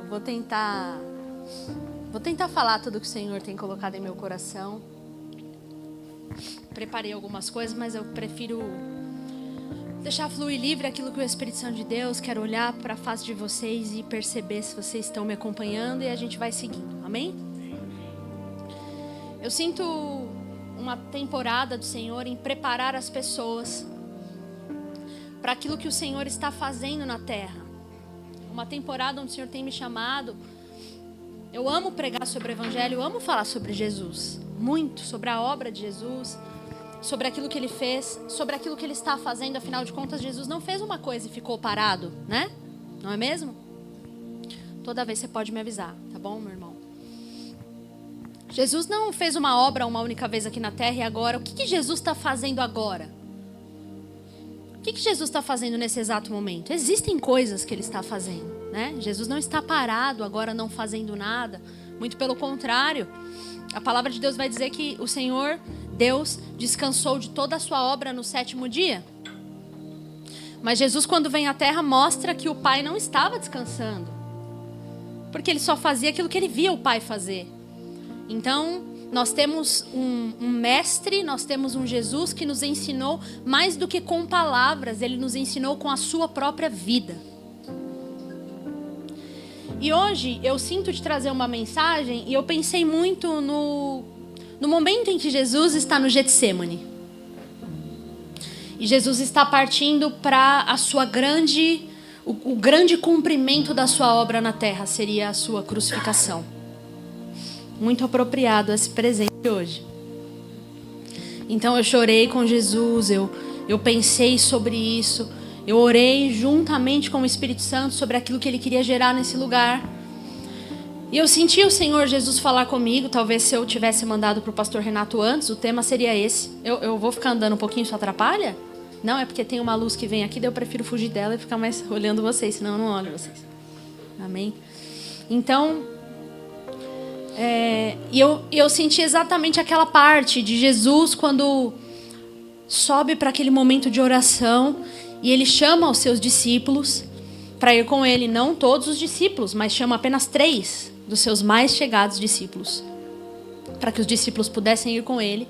Vou tentar falar tudo que o Senhor tem colocado em meu coração. Preparei algumas coisas, mas eu prefiro deixar fluir livre aquilo que o Espírito Santo de Deus quer olhar para a face de vocês e perceber se vocês estão me acompanhando, e a gente vai seguindo. Amém? Eu sinto uma temporada do Senhor em preparar as pessoas para aquilo que o Senhor está fazendo na terra. Uma temporada onde o Senhor tem me chamado. Eu amo pregar sobre o Evangelho, eu amo falar sobre Jesus. Muito, sobre a obra de Jesus, sobre aquilo que Ele fez, sobre aquilo que Ele está fazendo. Afinal de contas, Jesus não fez uma coisa e ficou parado, né? Não é mesmo? Toda vez você pode me avisar, tá bom, meu irmão? Jesus não fez uma obra uma única vez aqui na terra e agora. O que Jesus está fazendo agora? O que Jesus está fazendo nesse exato momento? Existem coisas que Ele está fazendo, né? Jesus não está parado agora não fazendo nada. Muito pelo contrário. A palavra de Deus vai dizer que o Senhor, Deus, descansou de toda a sua obra no 7º dia. Mas Jesus, quando vem à terra, mostra que o Pai não estava descansando. Porque Ele só fazia aquilo que Ele via o Pai fazer. Então, nós temos um mestre, nós temos um Jesus que nos ensinou mais do que com palavras, Ele nos ensinou com a sua própria vida. E hoje eu sinto de trazer uma mensagem e eu pensei muito no momento em que Jesus está no Getsêmani. E Jesus está partindo para a sua o grande cumprimento da sua obra na terra, seria a sua crucificação. Muito apropriado esse presente hoje. Então eu chorei com Jesus, eu pensei sobre isso, eu orei juntamente com o Espírito Santo sobre aquilo que Ele queria gerar nesse lugar. E eu senti o Senhor Jesus falar comigo. Talvez se eu tivesse mandado para o pastor Renato antes, o tema seria esse. Eu vou ficar andando um pouquinho, isso atrapalha? Não, é porque tem uma luz que vem aqui, daí eu prefiro fugir dela e ficar mais olhando vocês, senão eu não olho vocês. Amém? Então... eu senti exatamente aquela parte de Jesus quando sobe para aquele momento de oração e Ele chama os seus discípulos para ir com Ele. Não todos os discípulos, mas chama apenas 3 dos seus mais chegados discípulos, para que os discípulos pudessem ir com Ele.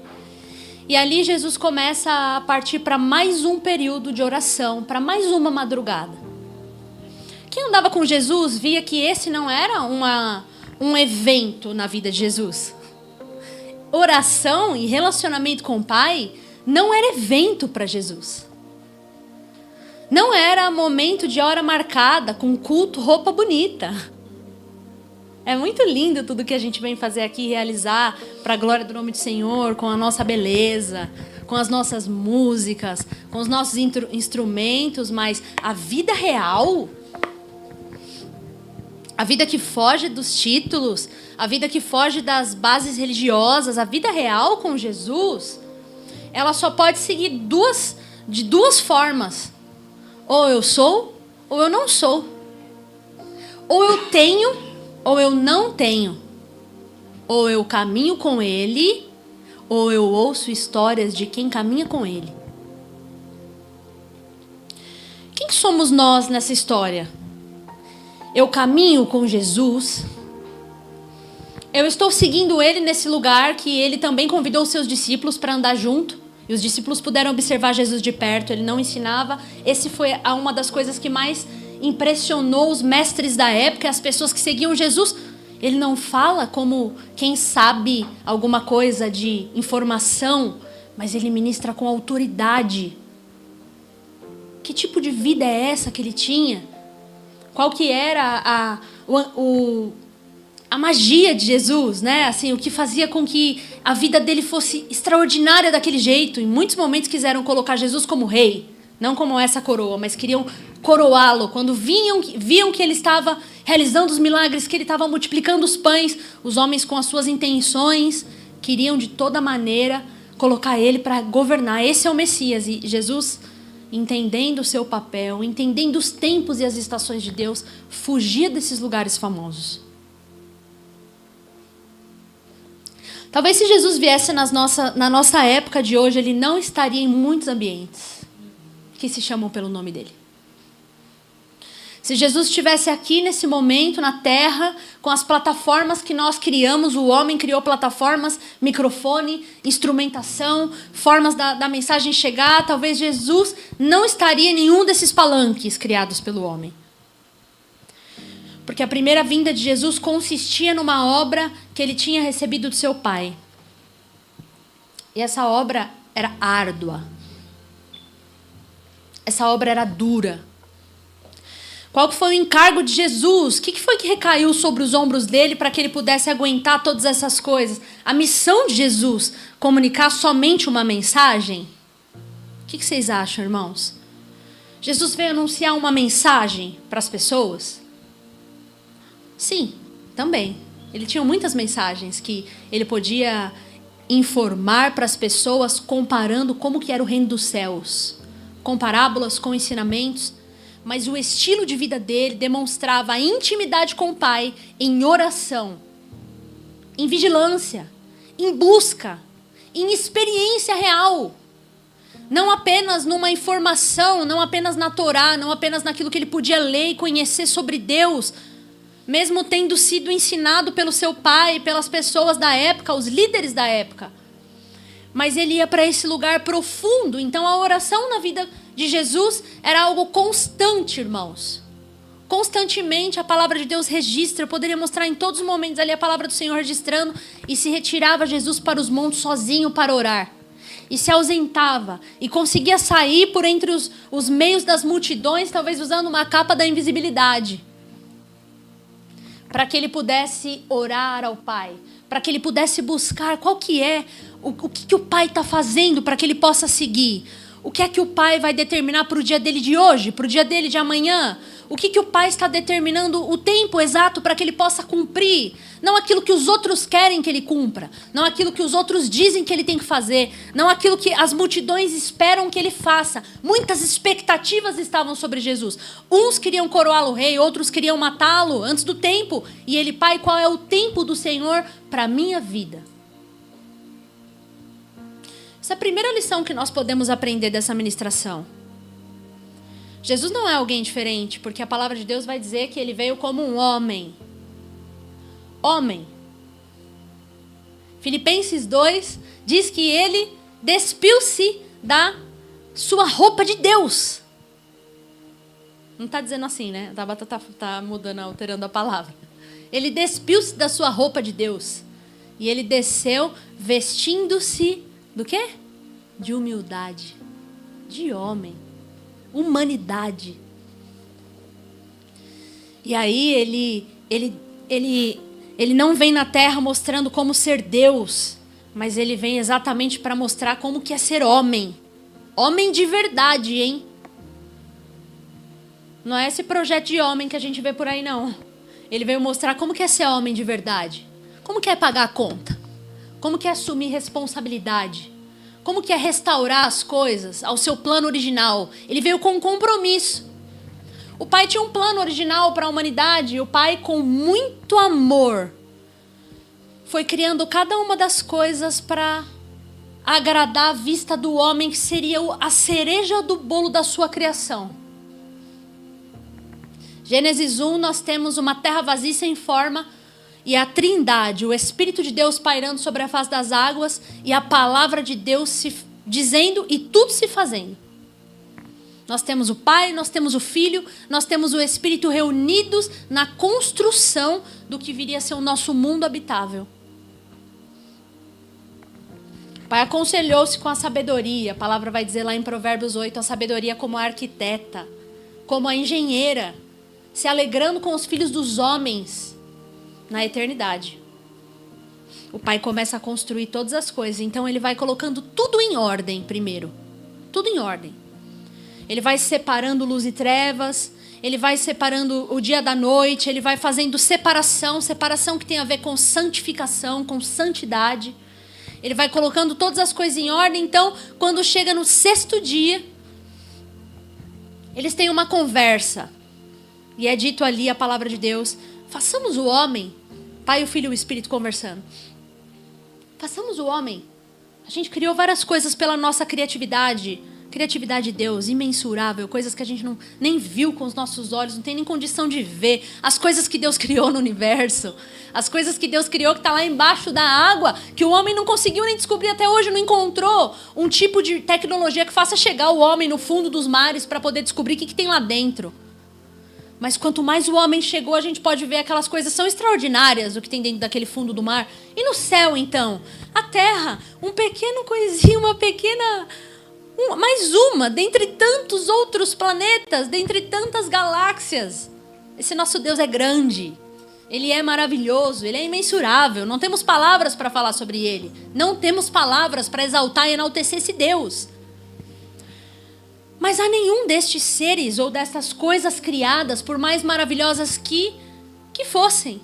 E ali Jesus começa a partir para mais um período de oração, para mais uma madrugada. Quem andava com Jesus via que esse não era um evento na vida de Jesus. Oração e relacionamento com o Pai não era evento para Jesus. Não era momento de hora marcada, com culto, roupa bonita. É muito lindo tudo que a gente vem fazer aqui, realizar para a glória do nome do Senhor, com a nossa beleza, com as nossas músicas, com os nossos instrumentos, mas a vida real... A vida que foge dos títulos, a vida que foge das bases religiosas, a vida real com Jesus, ela só pode seguir de duas formas. Ou eu sou, ou eu não sou. Ou eu tenho, ou eu não tenho. Ou eu caminho com Ele, ou eu ouço histórias de quem caminha com Ele. Quem somos nós nessa história? Eu caminho com Jesus. Eu estou seguindo Ele nesse lugar que Ele também convidou os seus discípulos para andar junto. E os discípulos puderam observar Jesus de perto. Ele não ensinava. Esse foi uma das coisas que mais impressionou os mestres da época, as pessoas que seguiam Jesus. Ele não fala como quem sabe alguma coisa de informação, mas Ele ministra com autoridade. Que tipo de vida é essa que Ele tinha? Qual que era a magia de Jesus, né? Assim, o que fazia com que a vida dele fosse extraordinária daquele jeito. Em muitos momentos quiseram colocar Jesus como rei, não como essa coroa, mas queriam coroá-lo. Quando viam que ele estava realizando os milagres, que ele estava multiplicando os pães, os homens com as suas intenções queriam de toda maneira colocar ele para governar. Esse é o Messias. E Jesus, entendendo o seu papel, entendendo os tempos e as estações de Deus, fugia desses lugares famosos. Talvez se Jesus viesse na nossa época de hoje, Ele não estaria em muitos ambientes que se chamam pelo nome dEle. Se Jesus estivesse aqui nesse momento na terra, com as plataformas que nós criamos, o homem criou plataformas, microfone, instrumentação, formas da mensagem chegar, talvez Jesus não estaria em nenhum desses palanques criados pelo homem. Porque a primeira vinda de Jesus consistia numa obra que ele tinha recebido do seu Pai. E essa obra era árdua. Essa obra era dura. Qual foi o encargo de Jesus? O que foi que recaiu sobre os ombros dele para que ele pudesse aguentar todas essas coisas? A missão de Jesus, comunicar somente uma mensagem? O que vocês acham, irmãos? Jesus veio anunciar uma mensagem para as pessoas? Sim, também. Ele tinha muitas mensagens que ele podia informar para as pessoas, comparando como que era o reino dos céus, com parábolas, com ensinamentos. Mas o estilo de vida dele demonstrava a intimidade com o Pai em oração, em vigilância, em busca, em experiência real. Não apenas numa informação, não apenas na Torá, não apenas naquilo que ele podia ler e conhecer sobre Deus, mesmo tendo sido ensinado pelo seu pai, pelas pessoas da época, os líderes da época. Mas ele ia para esse lugar profundo. Então a oração na vida de Jesus era algo constante, irmãos. Constantemente a palavra de Deus registra. Eu poderia mostrar em todos os momentos ali a palavra do Senhor registrando. E se retirava Jesus para os montes sozinho para orar. E se ausentava. E conseguia sair por entre os meios das multidões, talvez usando uma capa da invisibilidade. Para que ele pudesse orar ao Pai. Para que ele pudesse buscar qual que é, o que o Pai está fazendo para que ele possa seguir. O que é que o Pai vai determinar para o dia dele de hoje, para o dia dele de amanhã? O que o Pai está determinando o tempo exato para que ele possa cumprir? Não aquilo que os outros querem que ele cumpra. Não aquilo que os outros dizem que ele tem que fazer. Não aquilo que as multidões esperam que ele faça. Muitas expectativas estavam sobre Jesus. Uns queriam coroá-lo rei, outros queriam matá-lo antes do tempo. E ele, Pai, qual é o tempo do Senhor para a minha vida? Essa é a primeira lição que nós podemos aprender dessa ministração. Jesus não é alguém diferente, porque a palavra de Deus vai dizer que ele veio como um homem. Homem. Filipenses 2 diz que ele despiu-se da sua roupa de Deus. Não está dizendo assim, né? A Tabata tá mudando, alterando a palavra. Ele despiu-se da sua roupa de Deus. E ele desceu vestindo-se do quê? De humildade. De homem. Humanidade. E aí ele não vem na terra mostrando como ser Deus, mas ele vem exatamente para mostrar como que é ser homem. Homem de verdade, hein? Não é esse projeto de homem que a gente vê por aí, não. Ele veio mostrar como que é ser homem de verdade. Como que é pagar a conta. Como que é assumir responsabilidade. Como que é restaurar as coisas ao seu plano original. Ele veio com um compromisso. O Pai tinha um plano original para a humanidade. E o Pai, com muito amor, foi criando cada uma das coisas para agradar a vista do homem, que seria a cereja do bolo da sua criação. Gênesis 1, nós temos uma terra vazia sem forma, e a Trindade, o Espírito de Deus pairando sobre a face das águas, e a palavra de Deus se dizendo e tudo se fazendo. Nós temos o Pai, nós temos o Filho, nós temos o Espírito reunidos na construção do que viria a ser o nosso mundo habitável. O Pai aconselhou-se com a sabedoria. A palavra vai dizer lá em Provérbios 8, a sabedoria como a arquiteta, como a engenheira, se alegrando com os filhos dos homens na eternidade. O Pai começa a construir todas as coisas, então ele vai colocando tudo em ordem primeiro. Tudo em ordem. Ele vai separando luz e trevas, ele vai separando o dia da noite, ele vai fazendo separação que tem a ver com santificação, com santidade. Ele vai colocando todas as coisas em ordem, então, quando chega no 6º dia, eles têm uma conversa. E é dito ali a palavra de Deus, façamos o homem, Pai, o Filho e o Espírito conversando. Façamos o homem. A gente criou várias coisas pela nossa criatividade criatividade de Deus, imensurável, coisas que a gente nem viu com os nossos olhos, não tem nem condição de ver. As coisas que Deus criou no universo, as coisas que Deus criou que está lá embaixo da água, que o homem não conseguiu nem descobrir até hoje, não encontrou um tipo de tecnologia que faça chegar o homem no fundo dos mares para poder descobrir o que tem lá dentro. Mas quanto mais o homem chegou, a gente pode ver aquelas coisas são extraordinárias, o que tem dentro daquele fundo do mar. E no céu, então? A terra, um pequeno coisinho, mais uma, dentre tantos outros planetas, dentre tantas galáxias. Esse nosso Deus é grande, Ele é maravilhoso, Ele é imensurável. Não temos palavras para falar sobre Ele. Não temos palavras para exaltar e enaltecer esse Deus. Mas há nenhum destes seres ou destas coisas criadas, por mais maravilhosas que fossem,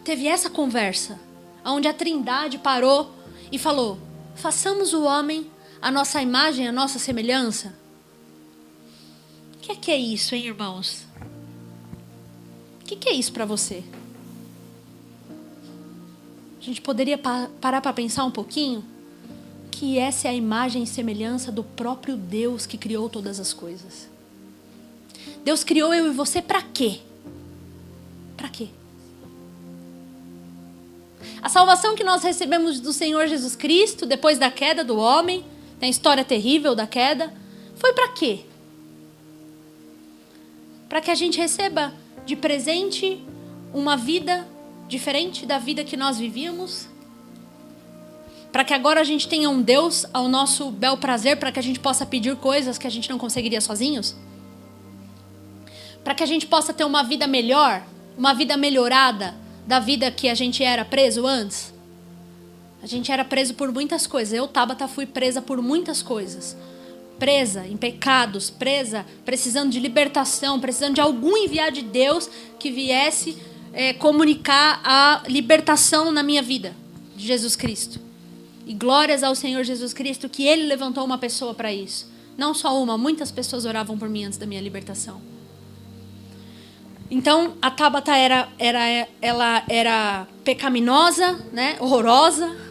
teve essa conversa, onde a Trindade parou e falou: façamos o homem a nossa imagem, a nossa semelhança. O que é isso, hein, irmãos? O que é isso para você? A gente poderia parar para pensar um pouquinho? Que essa é a imagem e semelhança do próprio Deus que criou todas as coisas. Deus criou eu e você para quê? Para quê? A salvação que nós recebemos do Senhor Jesus Cristo, depois da queda do homem, tem a história terrível da queda, foi para quê? Para que a gente receba de presente uma vida diferente da vida que nós vivíamos? Para que agora a gente tenha um Deus ao nosso bel prazer, para que a gente possa pedir coisas que a gente não conseguiria sozinhos? Para que a gente possa ter uma vida melhor, uma vida melhorada da vida que a gente era preso antes? A gente era preso por muitas coisas. Eu, Tabata, fui presa por muitas coisas. Presa em pecados, presa precisando de libertação, precisando de algum enviado de Deus que viesse comunicar a libertação na minha vida, de Jesus Cristo. E glórias ao Senhor Jesus Cristo que Ele levantou uma pessoa para isso. Não só uma, muitas pessoas oravam por mim antes da minha libertação. Então, a Tabata ela era pecaminosa, né? Horrorosa.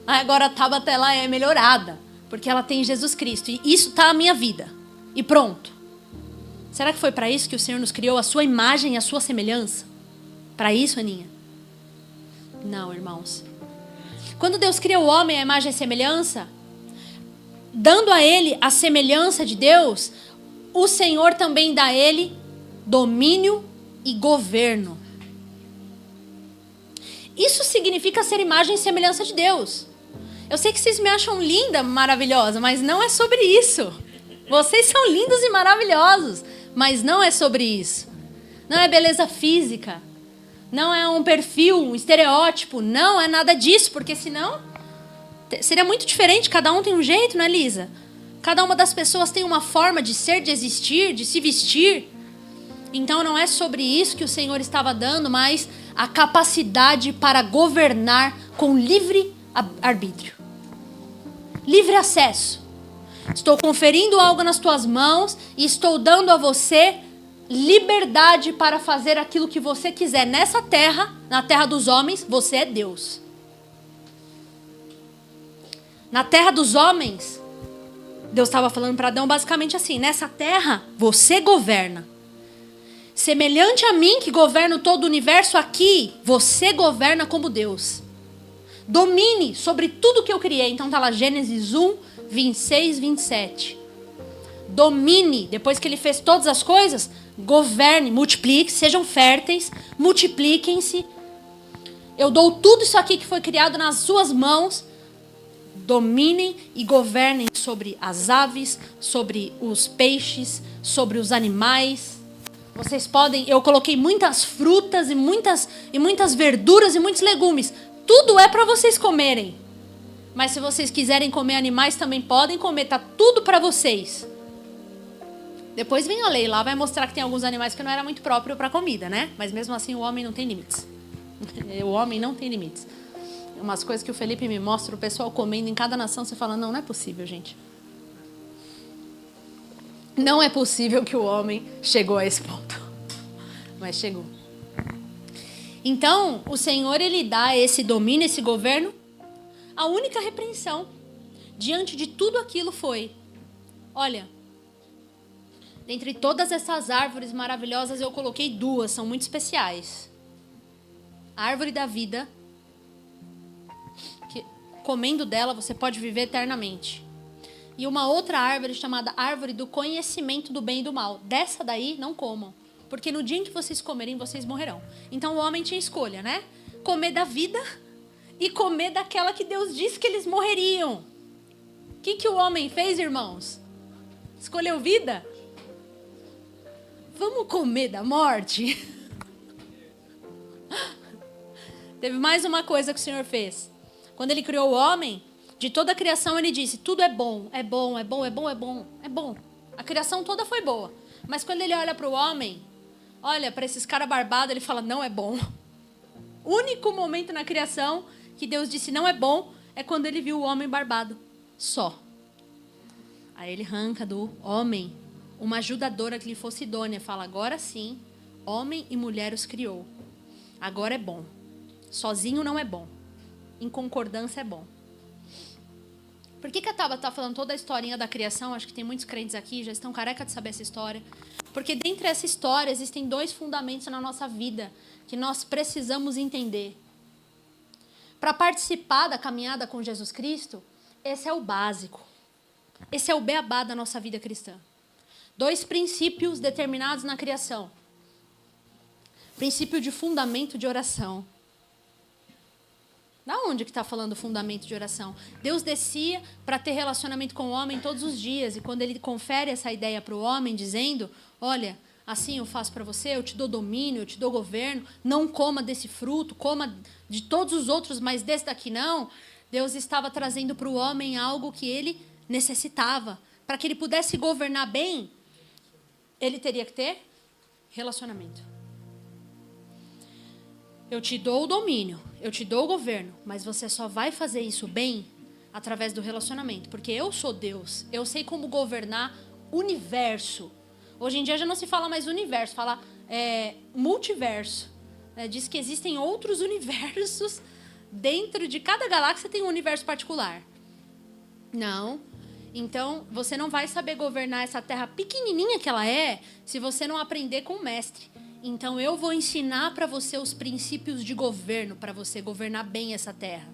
Agora a Tabata ela é melhorada, porque ela tem Jesus Cristo. E isso está na minha vida. E pronto. Será que foi para isso que o Senhor nos criou, a sua imagem e a sua semelhança? Para isso, Aninha? Não, irmãos. Quando Deus cria o homem à imagem e semelhança, dando a ele a semelhança de Deus, o Senhor também dá a ele domínio e governo. Isso significa ser imagem e semelhança de Deus. Eu sei que vocês me acham linda, maravilhosa, mas não é sobre isso. Vocês são lindos e maravilhosos, mas não é sobre isso. Não é beleza física. Não é um perfil, um estereótipo. Não é nada disso, porque senão seria muito diferente. Cada um tem um jeito, não é, Lisa? Cada uma das pessoas tem uma forma de ser, de existir, de se vestir. Então não é sobre isso que o Senhor estava dando, mas a capacidade para governar com livre arbítrio. Livre acesso. Estou conferindo algo nas tuas mãos e estou dando a você liberdade para fazer aquilo que você quiser nessa terra, na terra dos homens. Você é Deus. Na terra dos homens, Deus estava falando para Adão basicamente assim: nessa terra você governa. Semelhante a mim que governo todo o universo, aqui você governa como Deus. Domine sobre tudo que eu criei. Então está lá Gênesis 1, 26, 27. Domine, depois que ele fez todas as coisas, governe, multiplique, sejam férteis, multipliquem-se. Eu dou tudo isso aqui que foi criado nas suas mãos. Dominem e governem sobre as aves, sobre os peixes, sobre os animais. Vocês podem, eu coloquei muitas frutas e muitas verduras e muitos legumes. Tudo é para vocês comerem. Mas se vocês quiserem comer animais, também podem comer, tá tudo para vocês. Depois vem a lei lá, vai mostrar que tem alguns animais que não era muito próprio para comida, né? Mas mesmo assim o homem não tem limites. O homem não tem limites. Umas coisas que o Felipe me mostra, o pessoal comendo em cada nação, você fala, não é possível, gente. Não é possível que o homem chegou a esse ponto. Mas chegou. Então, o Senhor, Ele dá esse domínio, esse governo. A única repreensão diante de tudo aquilo foi: Olha, dentre todas essas árvores maravilhosas, eu coloquei 2, são muito especiais. A árvore da vida, que comendo dela você pode viver eternamente. E uma outra árvore chamada árvore do conhecimento do bem e do mal. Dessa daí, não comam. Porque no dia em que vocês comerem, vocês morrerão. Então o homem tinha escolha, né? Comer da vida e comer daquela que Deus disse que eles morreriam. O que o homem fez, irmãos? Escolheu vida? Vamos comer da morte? Teve mais uma coisa que o Senhor fez. Quando Ele criou o homem, de toda a criação Ele disse, tudo é bom, é bom, é bom, é bom, é bom, é bom. A criação toda foi boa. Mas quando Ele olha para o homem, olha para esses caras barbados, Ele fala, não é bom. O único momento na criação que Deus disse não é bom é quando Ele viu o homem barbado. Só. Aí Ele arranca do homem uma ajudadora que lhe fosse idônea. Fala, agora sim, homem e mulher os criou. Agora é bom. Sozinho não é bom. Em concordância é bom. Por que a Tabata está falando toda a historinha da criação? Acho que tem muitos crentes aqui, já estão careca de saber essa história. Porque dentro dessa história existem 2 fundamentos na nossa vida que nós precisamos entender. Para participar da caminhada com Jesus Cristo, esse é o básico. Esse é o beabá da nossa vida cristã. 2 princípios determinados na criação. Princípio de fundamento de oração. Da onde que está falando o fundamento de oração? Deus descia para ter relacionamento com o homem todos os dias. E quando Ele confere essa ideia para o homem, dizendo, olha, assim eu faço para você, eu te dou domínio, eu te dou governo, não coma desse fruto, coma de todos os outros, mas desse daqui não. Deus estava trazendo para o homem algo que ele necessitava. Para que ele pudesse governar bem, ele teria que ter relacionamento. Eu te dou o domínio, eu te dou o governo, mas você só vai fazer isso bem através do relacionamento, porque eu sou Deus, eu sei como governar o universo. Hoje em dia já não se fala mais universo, fala multiverso. Diz que existem outros universos, dentro de cada galáxia tem um universo particular. Não. Então, você não vai saber governar essa terra pequenininha que ela é, se você não aprender com o mestre. Então, eu vou ensinar para você os princípios de governo, para você governar bem essa terra,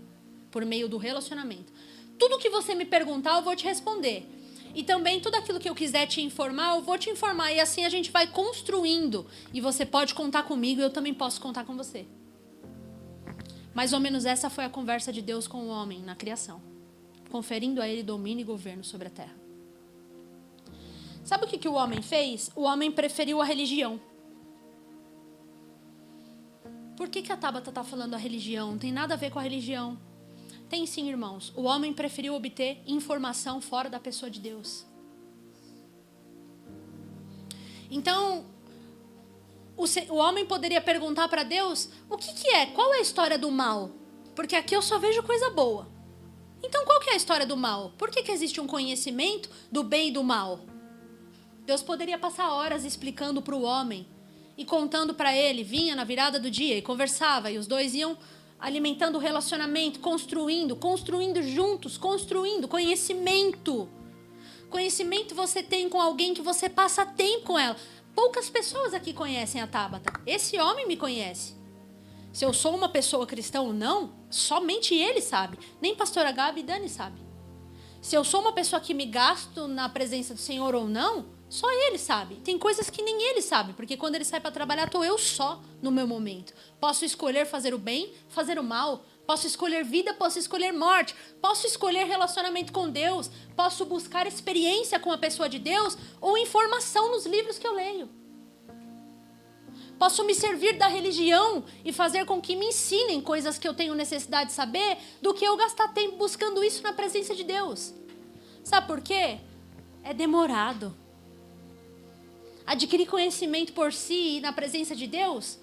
por meio do relacionamento. Tudo que você me perguntar, eu vou te responder. E também, tudo aquilo que eu quiser te informar, eu vou te informar. E assim a gente vai construindo. E você pode contar comigo, e eu também posso contar com você. Mais ou menos essa foi a conversa de Deus com o homem na criação, conferindo a ele domínio e governo sobre a terra. Sabe o que o homem fez? O homem preferiu a religião. Por que a Tabata está falando a religião? Não tem nada a ver com a religião. Tem sim, irmãos. O homem preferiu obter informação fora da pessoa de Deus. Então, o homem poderia perguntar para Deus, o que é? Qual é a história do mal? Porque aqui eu só vejo coisa boa. Então, qual que é a história do mal? Por que existe um conhecimento do bem e do mal? Deus poderia passar horas explicando para o homem e contando para ele, vinha na virada do dia e conversava, e os dois iam alimentando o relacionamento, construindo juntos, construindo conhecimento. Conhecimento você tem com alguém que você passa tempo com ela. Poucas pessoas aqui conhecem a Tabata. Esse homem me conhece. Se eu sou uma pessoa cristã ou não, somente ele sabe. Nem pastora Gabi e Dani sabe. Se eu sou uma pessoa que me gasto na presença do Senhor ou não, só ele sabe. Tem coisas que nem ele sabe, porque quando ele sai para trabalhar, estou eu só no meu momento. Posso escolher fazer o bem, fazer o mal. Posso escolher vida, posso escolher morte. Posso escolher relacionamento com Deus. Posso buscar experiência com a pessoa de Deus ou informação nos livros que eu leio. Posso me servir da religião e fazer com que me ensinem coisas que eu tenho necessidade de saber do que eu gastar tempo buscando isso na presença de Deus. Sabe por quê? É demorado. Adquirir conhecimento por si e na presença de Deus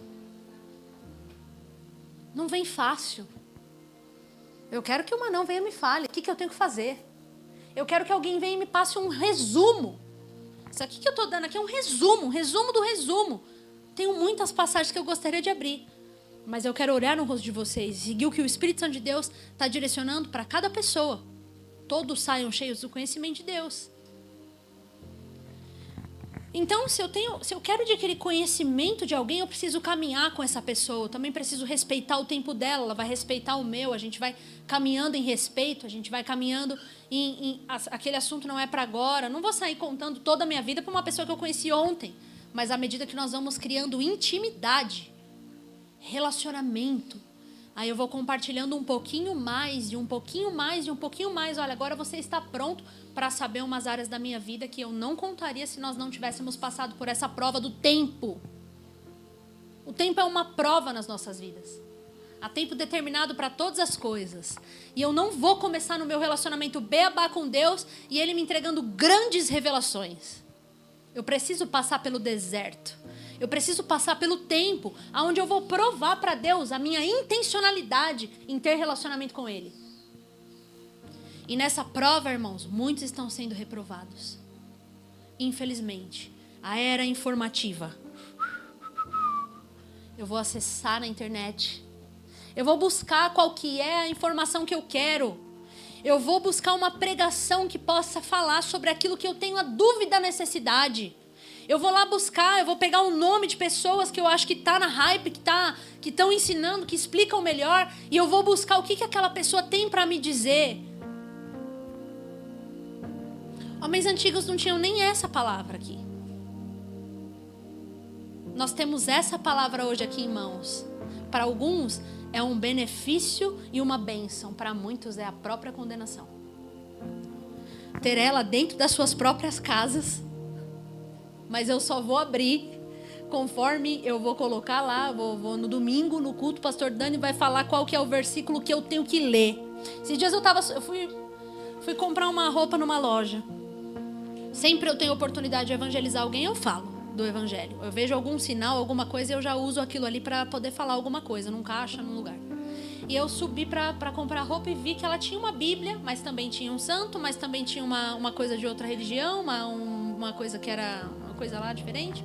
não vem fácil. Eu quero que uma não venha e me fale o que eu tenho que fazer. Eu quero que alguém venha e me passe um resumo. Isso aqui que eu estou dando aqui é um resumo do resumo. Tenho muitas passagens que eu gostaria de abrir, mas eu quero olhar no rosto de vocês e seguir o que o Espírito Santo de Deus está direcionando para cada pessoa. Todos saiam cheios do conhecimento de Deus. Então, se eu quero adquirir conhecimento de alguém, eu preciso caminhar com essa pessoa. Eu também preciso respeitar o tempo dela, ela vai respeitar o meu. A gente vai caminhando em respeito, a gente vai caminhando aquele assunto não é para agora. Não vou sair contando toda a minha vida para uma pessoa que eu conheci ontem. Mas à medida que nós vamos criando intimidade, relacionamento, aí eu vou compartilhando um pouquinho mais, e um pouquinho mais, e um pouquinho mais. Olha, agora você está pronto para saber umas áreas da minha vida que eu não contaria se nós não tivéssemos passado por essa prova do tempo. O tempo é uma prova nas nossas vidas. Há tempo determinado para todas as coisas. E eu não vou começar no meu relacionamento beabá com Deus e Ele me entregando grandes revelações. Eu preciso passar pelo deserto. Eu preciso passar pelo tempo, onde eu vou provar para Deus a minha intencionalidade em ter relacionamento com Ele. E nessa prova, irmãos, muitos estão sendo reprovados. Infelizmente, a era informativa. Eu vou acessar na internet. Eu vou buscar qual que é a informação que eu quero. Eu vou buscar uma pregação que possa falar sobre aquilo que eu tenho a dúvida, a necessidade. Eu vou lá buscar, eu vou pegar o nome de pessoas que eu acho que está na hype, que estão ensinando, que explicam melhor, e eu vou buscar o que aquela pessoa tem para me dizer. Homens antigos não tinham nem essa palavra aqui. Nós temos essa palavra hoje aqui em mãos. Para alguns é um benefício e uma bênção, para muitos é a própria condenação. Ter ela dentro das suas próprias casas, mas eu só vou abrir conforme eu vou colocar lá, vou no domingo, no culto, o pastor Dani vai falar qual que é o versículo que eu tenho que ler. Esses dias eu fui comprar uma roupa numa loja. Sempre eu tenho oportunidade de evangelizar alguém, eu falo do evangelho. Eu vejo algum sinal, alguma coisa, eu já uso aquilo ali para poder falar alguma coisa, num caixa, num lugar. E eu subi para comprar roupa e vi que ela tinha uma Bíblia, mas também tinha um santo, mas também tinha uma coisa de outra religião, uma coisa que era uma coisa lá diferente.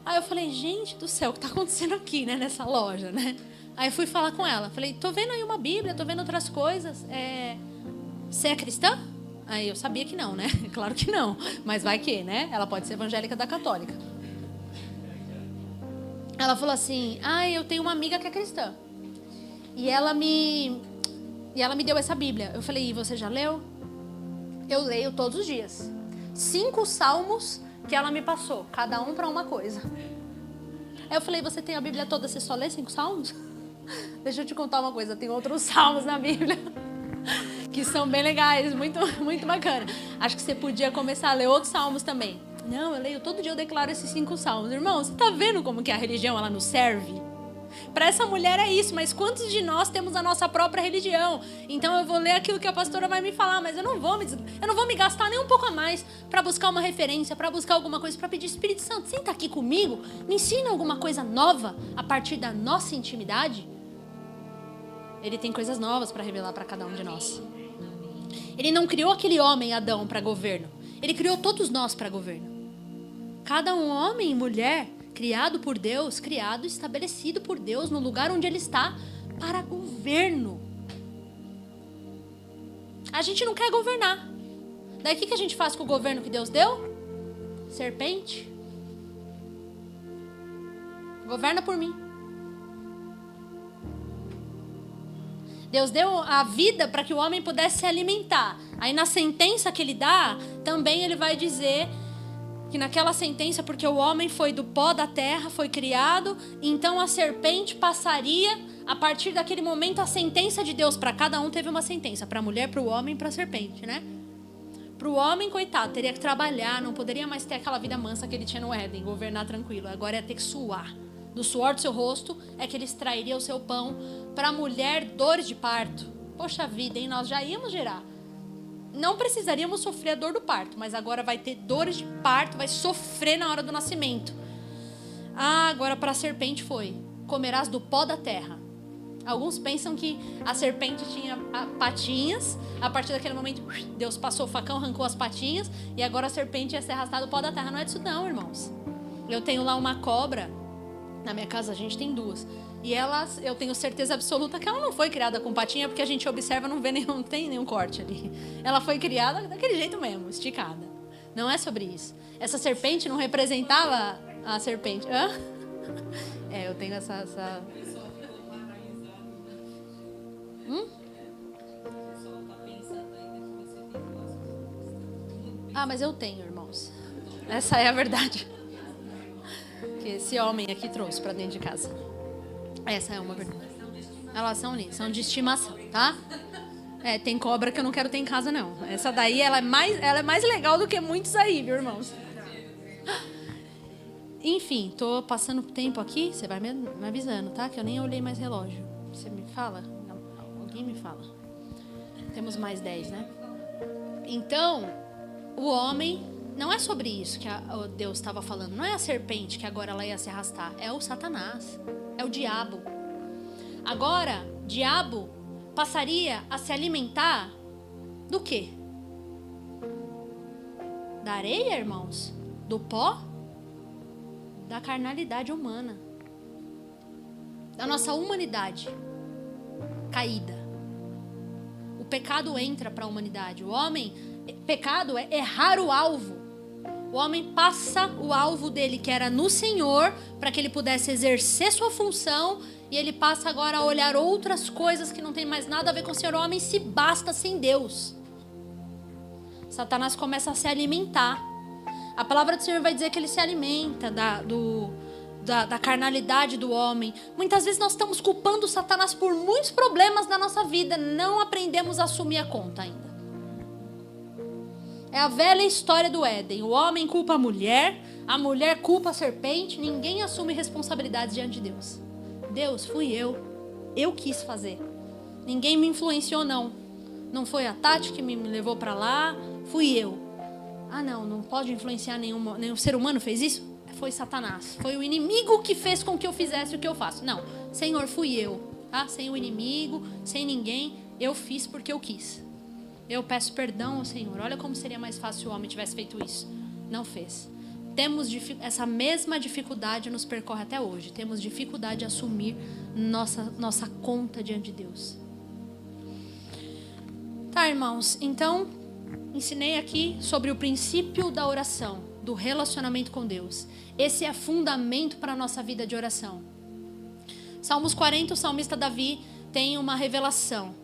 Aí eu falei, gente do céu, o que está acontecendo aqui, né, nessa loja, né? Aí fui falar com ela, falei, tô vendo aí uma Bíblia, tô vendo outras coisas, você é cristã? Aí eu sabia que não, né? Claro que não, mas vai que, né? Ela pode ser evangélica da católica. Ela falou assim, eu tenho uma amiga que é cristã. E ela me deu essa Bíblia. Eu falei, e você já leu? Eu leio todos os dias. 5 salmos que ela me passou, cada um para uma coisa. Aí eu falei, você tem a Bíblia toda, você só lê 5 salmos? Deixa eu te contar uma coisa, tem outros salmos na Bíblia que são bem legais, muito, muito bacana. Acho que você podia começar a ler outros salmos também. Não, eu leio todo dia, eu declaro esses 5 salmos. Irmão, você tá vendo como que a religião ela nos serve? Para essa mulher é isso, mas quantos de nós temos a nossa própria religião? Então eu vou ler aquilo que a pastora vai me falar, mas eu não vou me gastar nem um pouco a mais para buscar uma referência, para buscar alguma coisa, para pedir Espírito Santo, senta aqui comigo, me ensina alguma coisa nova a partir da nossa intimidade. Ele tem coisas novas para revelar para cada um de nós. Ele não criou aquele homem, Adão, para governo. Ele criou todos nós para governo. Cada um homem e mulher criado por Deus, criado, estabelecido por Deus no lugar onde ele está para governo. A gente não quer governar. Daí o que a gente faz com o governo que Deus deu? Serpente. Governa por mim. Deus deu a vida para que o homem pudesse se alimentar. Aí na sentença que ele dá, também ele vai dizer que naquela sentença, porque o homem foi do pó da terra, foi criado, então a serpente passaria, a partir daquele momento, a sentença de Deus para cada um teve uma sentença, para a mulher, para o homem e para a serpente, né? Para o homem, coitado, teria que trabalhar, não poderia mais ter aquela vida mansa que ele tinha no Éden, governar tranquilo, agora ia ter que suar. Do suor do seu rosto é que ele extrairia o seu pão. Para a mulher, dores de parto. Poxa vida, hein? Nós já íamos gerar. Não precisaríamos sofrer a dor do parto, mas agora vai ter dores de parto, vai sofrer na hora do nascimento. Agora para a serpente foi: comerás do pó da terra. Alguns pensam que a serpente tinha patinhas, a partir daquele momento Deus passou o facão, arrancou as patinhas, e agora a serpente ia ser arrastada do pó da terra. Não é disso não, irmãos. Eu tenho lá uma cobra, na minha casa a gente tem 2, e elas, eu tenho certeza absoluta que ela não foi criada com patinha, porque a gente observa, não tem nenhum corte ali. Ela foi criada daquele jeito mesmo, esticada. Não é sobre isso. Essa serpente não representava a serpente. Hã? Eu tenho essa... Mas eu tenho, irmãos. Essa é a verdade. Que esse homem aqui trouxe pra dentro de casa. Essa é uma verdade. Elas são lindas, são de estimação, tá? Tem cobra que eu não quero ter em casa, não. Essa daí, ela é mais legal do que muitos aí, viu, irmãos? Enfim, tô passando tempo aqui, você vai me avisando, tá? Que eu nem olhei mais relógio. Você me fala? Alguém me fala. Temos mais 10, né? Então, o homem, não é sobre isso que Deus estava falando. Não é a serpente que agora ela ia se arrastar. É o Satanás. É o diabo. Agora, diabo passaria a se alimentar do quê? Da areia, irmãos? Do pó? Da carnalidade humana. Da nossa humanidade caída. O pecado entra para a humanidade. Pecado é errar o alvo. O homem passa o alvo dele, que era no Senhor, para que ele pudesse exercer sua função, e ele passa agora a olhar outras coisas que não tem mais nada a ver com o Senhor. O homem se basta sem Deus. Satanás começa a se alimentar. A palavra do Senhor vai dizer que ele se alimenta da carnalidade do homem. Muitas vezes nós estamos culpando o Satanás por muitos problemas da nossa vida. Não aprendemos a assumir a conta ainda. É a velha história do Éden. O homem culpa a mulher culpa a serpente. Ninguém assume responsabilidades diante de Deus. Deus, fui eu. Eu quis fazer. Ninguém me influenciou, não. Não foi a Tati que me levou para lá. Fui eu. Não pode influenciar nenhum ser humano fez isso? Foi Satanás. Foi o inimigo que fez com que eu fizesse o que eu faço. Não, Senhor, fui eu. Tá? Sem o inimigo, sem ninguém. Eu fiz porque eu quis. Eu peço perdão ao Senhor. Olha como seria mais fácil se o homem tivesse feito isso. Não fez. Temos essa mesma dificuldade nos percorre até hoje. Temos dificuldade de assumir nossa conta diante de Deus. Tá, irmãos. Então, ensinei aqui sobre o princípio da oração, do relacionamento com Deus. Esse é fundamento para a nossa vida de oração. Salmos 40, o salmista Davi tem uma revelação.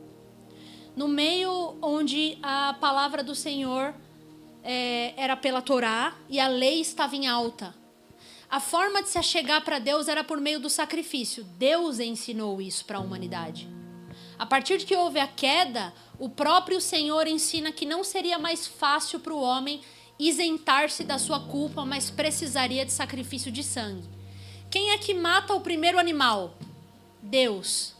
No meio onde a palavra do Senhor era pela Torá e a lei estava em alta. A forma de se achegar para Deus era por meio do sacrifício. Deus ensinou isso para a humanidade. A partir de que houve a queda, o próprio Senhor ensina que não seria mais fácil para o homem isentar-se da sua culpa, mas precisaria de sacrifício de sangue. Quem é que mata o primeiro animal? Deus.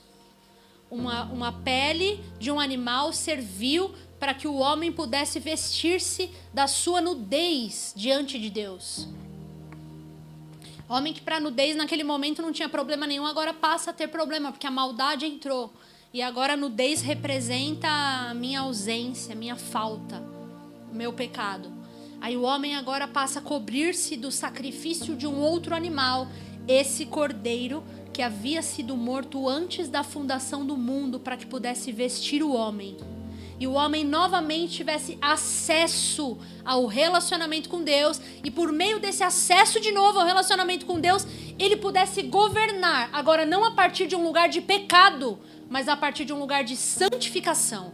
Uma pele de um animal serviu para que o homem pudesse vestir-se da sua nudez diante de Deus. Homem que para nudez naquele momento não tinha problema nenhum, agora passa a ter problema, porque a maldade entrou. E agora a nudez representa a minha ausência, a minha falta, o meu pecado. Aí o homem agora passa a cobrir-se do sacrifício de um outro animal, esse cordeiro que havia sido morto antes da fundação do mundo, para que pudesse vestir o homem. E o homem novamente tivesse acesso ao relacionamento com Deus, e por meio desse acesso de novo ao relacionamento com Deus, ele pudesse governar, agora não a partir de um lugar de pecado, mas a partir de um lugar de santificação.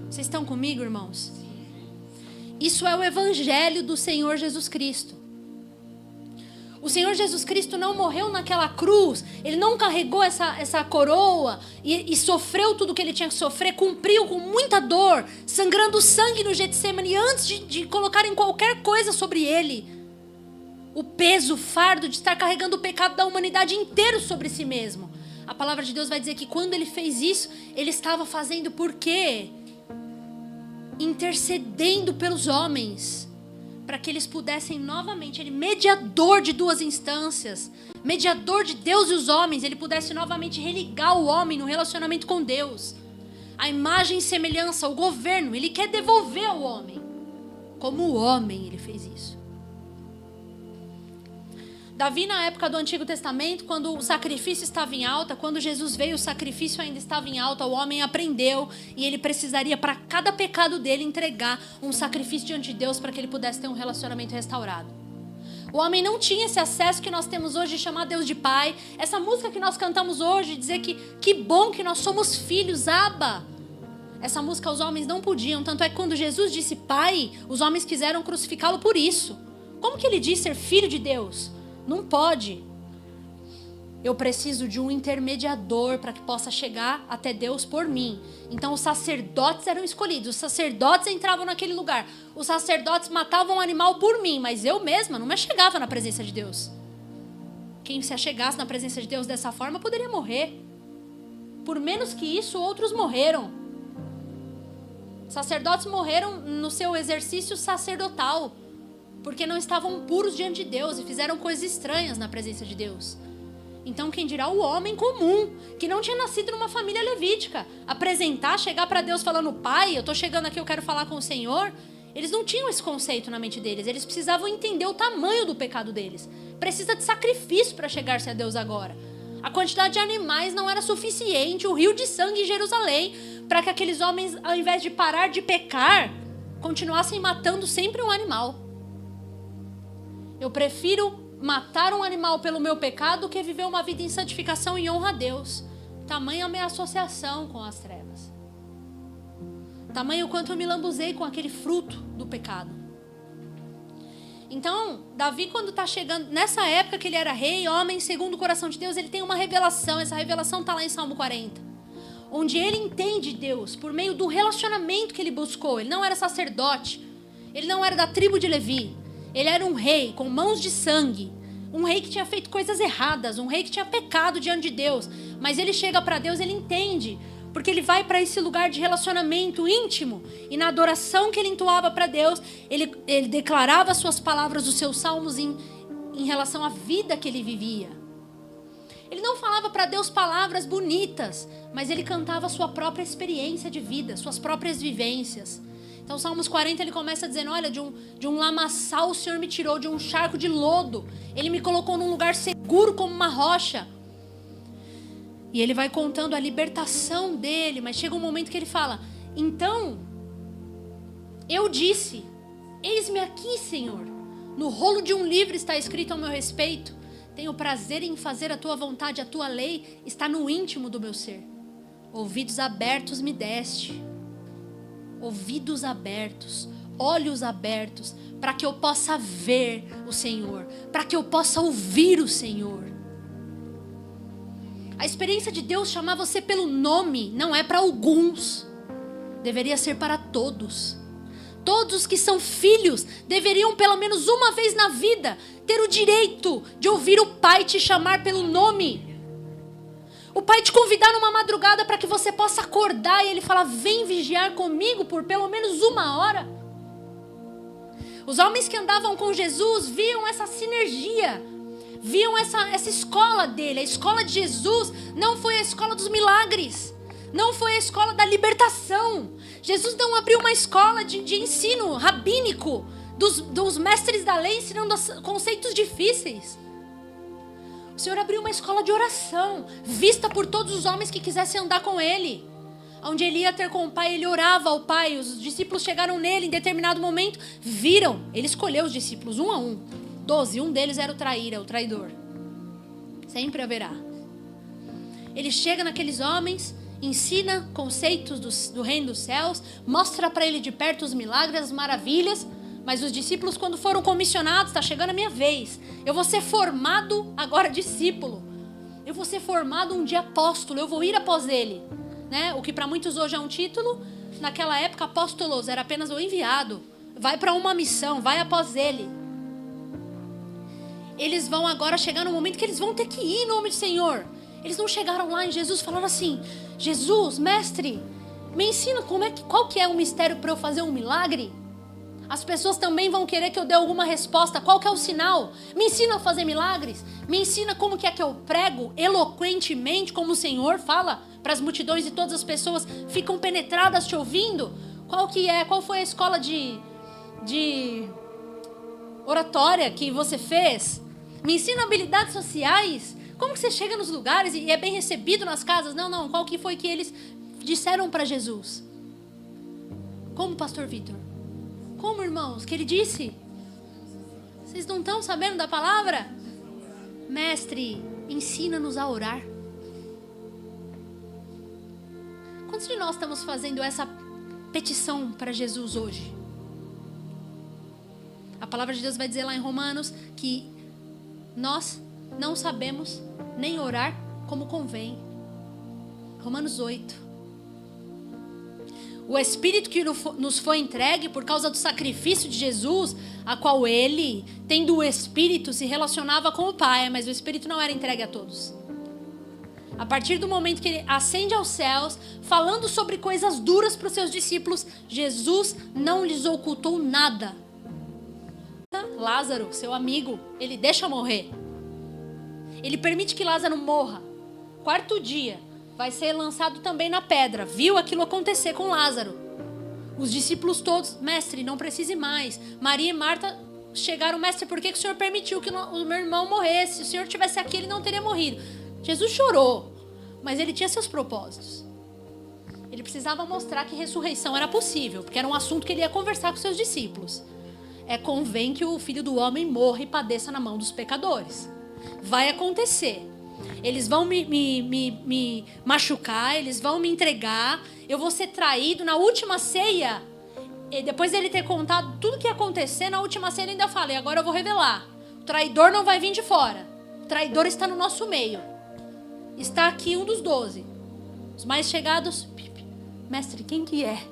Vocês estão comigo, irmãos? Isso é o evangelho do Senhor Jesus Cristo. O Senhor Jesus Cristo não morreu naquela cruz, ele não carregou essa coroa e sofreu tudo o que ele tinha que sofrer, cumpriu com muita dor, sangrando sangue no Getsemane antes de colocarem qualquer coisa sobre ele. O peso, o fardo de estar carregando o pecado da humanidade inteiro sobre si mesmo. A palavra de Deus vai dizer que quando ele fez isso, ele estava fazendo por quê? Intercedendo pelos homens, para que eles pudessem novamente, ele mediador de duas instâncias, mediador de Deus e os homens, ele pudesse novamente religar o homem no relacionamento com Deus. A imagem e semelhança, o governo, ele quer devolver ao homem. Como o homem ele fez isso. Davi, na época do Antigo Testamento, quando o sacrifício estava em alta, quando Jesus veio, o sacrifício ainda estava em alta, o homem aprendeu e ele precisaria, para cada pecado dele, entregar um sacrifício diante de Deus para que ele pudesse ter um relacionamento restaurado. O homem não tinha esse acesso que nós temos hoje de chamar Deus de Pai. Essa música que nós cantamos hoje, dizer que bom que nós somos filhos, Abba. Essa música os homens não podiam, tanto é que quando Jesus disse Pai, os homens quiseram crucificá-lo por isso. Como que ele diz ser filho de Deus? Não pode. Eu preciso de um intermediador para que possa chegar até Deus por mim. Então os sacerdotes eram escolhidos. Os sacerdotes entravam naquele lugar. Os sacerdotes matavam um animal por mim. Mas eu mesma não me achegava na presença de Deus. Quem se achegasse na presença de Deus dessa forma poderia morrer. Por menos que isso, outros morreram. Sacerdotes morreram no seu exercício sacerdotal. Porque não estavam puros diante de Deus e fizeram coisas estranhas na presença de Deus. Então quem dirá o homem comum, que não tinha nascido numa família levítica, apresentar, chegar para Deus falando, Pai, eu estou chegando aqui, eu quero falar com o Senhor. Eles não tinham esse conceito na mente deles, eles precisavam entender o tamanho do pecado deles. Precisa de sacrifício para chegar-se a Deus agora. A quantidade de animais não era suficiente, o rio de sangue em Jerusalém, para que aqueles homens, ao invés de parar de pecar, continuassem matando sempre um animal. Eu prefiro matar um animal pelo meu pecado do que viver uma vida em santificação e honra a Deus. Tamanha a minha associação com as trevas. Tamanho o quanto eu me lambuzei com aquele fruto do pecado. Então, Davi, quando está chegando, nessa época que ele era rei, homem, segundo o coração de Deus, ele tem uma revelação. Essa revelação está lá em Salmo 40. Onde ele entende Deus por meio do relacionamento que ele buscou. Ele não era sacerdote. Ele não era da tribo de Levi. Ele era um rei com mãos de sangue, um rei que tinha feito coisas erradas, um rei que tinha pecado diante de Deus. Mas ele chega para Deus, ele entende, porque ele vai para esse lugar de relacionamento íntimo. E na adoração que ele entoava para Deus, ele declarava as suas palavras, os seus salmos em relação à vida que ele vivia. Ele não falava para Deus palavras bonitas, mas ele cantava a sua própria experiência de vida, suas próprias vivências. Então, Salmos 40, ele começa dizendo, olha, de um lamaçal o Senhor me tirou, de um charco de lodo. Ele me colocou num lugar seguro como uma rocha. E ele vai contando a libertação dele, mas chega um momento que ele fala, então, eu disse, eis-me aqui, Senhor. No rolo de um livro está escrito ao meu respeito. Tenho prazer em fazer a tua vontade, a tua lei está no íntimo do meu ser. Ouvidos abertos me deste. Ouvidos abertos, olhos abertos, para que eu possa ver o Senhor, para que eu possa ouvir o Senhor. A experiência de Deus chamar você pelo nome não é para alguns, deveria ser para todos. Todos que são filhos deveriam pelo menos uma vez na vida ter o direito de ouvir o Pai te chamar pelo nome. O Pai te convidar numa madrugada para que você possa acordar e Ele falar, vem vigiar comigo por pelo menos 1 hora. Os homens que andavam com Jesus viam essa sinergia, viam essa escola dele. A escola de Jesus não foi a escola dos milagres, não foi a escola da libertação. Jesus não abriu uma escola de ensino rabínico dos mestres da lei ensinando conceitos difíceis. O Senhor abriu uma escola de oração, vista por todos os homens que quisessem andar com Ele. Onde Ele ia ter com o Pai, Ele orava ao Pai. Os discípulos chegaram nele em determinado momento, viram. Ele escolheu os discípulos, 1 a 1. 12, um deles era o traidor. Sempre haverá. Ele chega naqueles homens, ensina conceitos do reino dos céus, mostra para ele de perto os milagres, as maravilhas. Mas os discípulos, quando foram comissionados, está chegando a minha vez. Eu vou ser formado agora discípulo. Eu vou ser formado um dia apóstolo. Eu vou ir após ele. Né? O que para muitos hoje é um título. Naquela época, apóstolos era apenas o enviado. Vai para uma missão, vai após ele. Eles vão agora chegar no momento que eles vão ter que ir em nome do Senhor. Eles não chegaram lá em Jesus falando assim, Jesus, mestre, me ensina qual que é o mistério para eu fazer um milagre? As pessoas também vão querer que eu dê alguma resposta. Qual que é o sinal? Me ensina a fazer milagres. Me ensina como que é que eu prego eloquentemente, como o Senhor fala para as multidões e todas as pessoas ficam penetradas te ouvindo. Qual foi a escola de oratória que você fez? Me ensina habilidades sociais. Como que você chega nos lugares e é bem recebido nas casas? Não. Qual que foi que eles disseram para Jesus? Como, pastor Vitor? Como, irmãos? Que ele disse? Vocês não estão sabendo da palavra? Mestre, ensina-nos a orar. Quantos de nós estamos fazendo essa petição para Jesus hoje? A palavra de Deus vai dizer lá em Romanos que nós não sabemos nem orar como convém. Romanos 8. O Espírito que nos foi entregue por causa do sacrifício de Jesus, a qual ele, tendo o Espírito, se relacionava com o Pai, mas o Espírito não era entregue a todos. A partir do momento que ele ascende aos céus, falando sobre coisas duras para os seus discípulos, Jesus não lhes ocultou nada. Lázaro, seu amigo, ele deixa morrer. Ele permite que Lázaro morra. Quarto dia, vai ser lançado também na pedra. Viu aquilo acontecer com Lázaro. Os discípulos todos, mestre, não precise mais. Maria e Marta chegaram, mestre, por que o Senhor permitiu que o meu irmão morresse? Se o Senhor tivesse aqui, ele não teria morrido. Jesus chorou, mas ele tinha seus propósitos. Ele precisava mostrar que ressurreição era possível, porque era um assunto que ele ia conversar com seus discípulos. Convém que o Filho do Homem morra e padeça na mão dos pecadores. Vai acontecer. Eles vão me machucar, eles vão me entregar, eu vou ser traído. Na última ceia, e depois dele ter contado tudo o que ia acontecer, na última ceia ele ainda fala, e agora eu vou revelar. O traidor não vai vir de fora. O traidor está no nosso meio. Está aqui um dos 12. Os mais chegados, mestre, quem que é?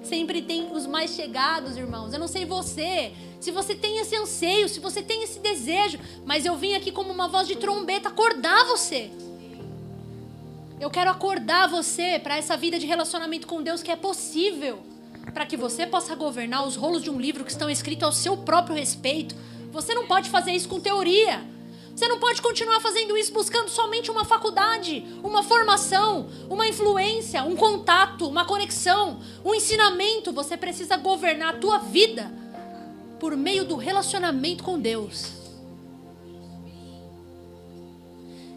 Sempre tem os mais chegados, irmãos. Eu não sei você, se você tem esse anseio, se você tem esse desejo, mas eu vim aqui como uma voz de trombeta acordar você. Eu quero acordar você para essa vida de relacionamento com Deus que é possível, para que você possa governar os rolos de um livro que estão escritos ao seu próprio respeito. Você não pode fazer isso com teoria. Você não pode continuar fazendo isso buscando somente uma faculdade, uma formação, uma influência, um contato, uma conexão, um ensinamento. Você precisa governar a tua vida por meio do relacionamento com Deus.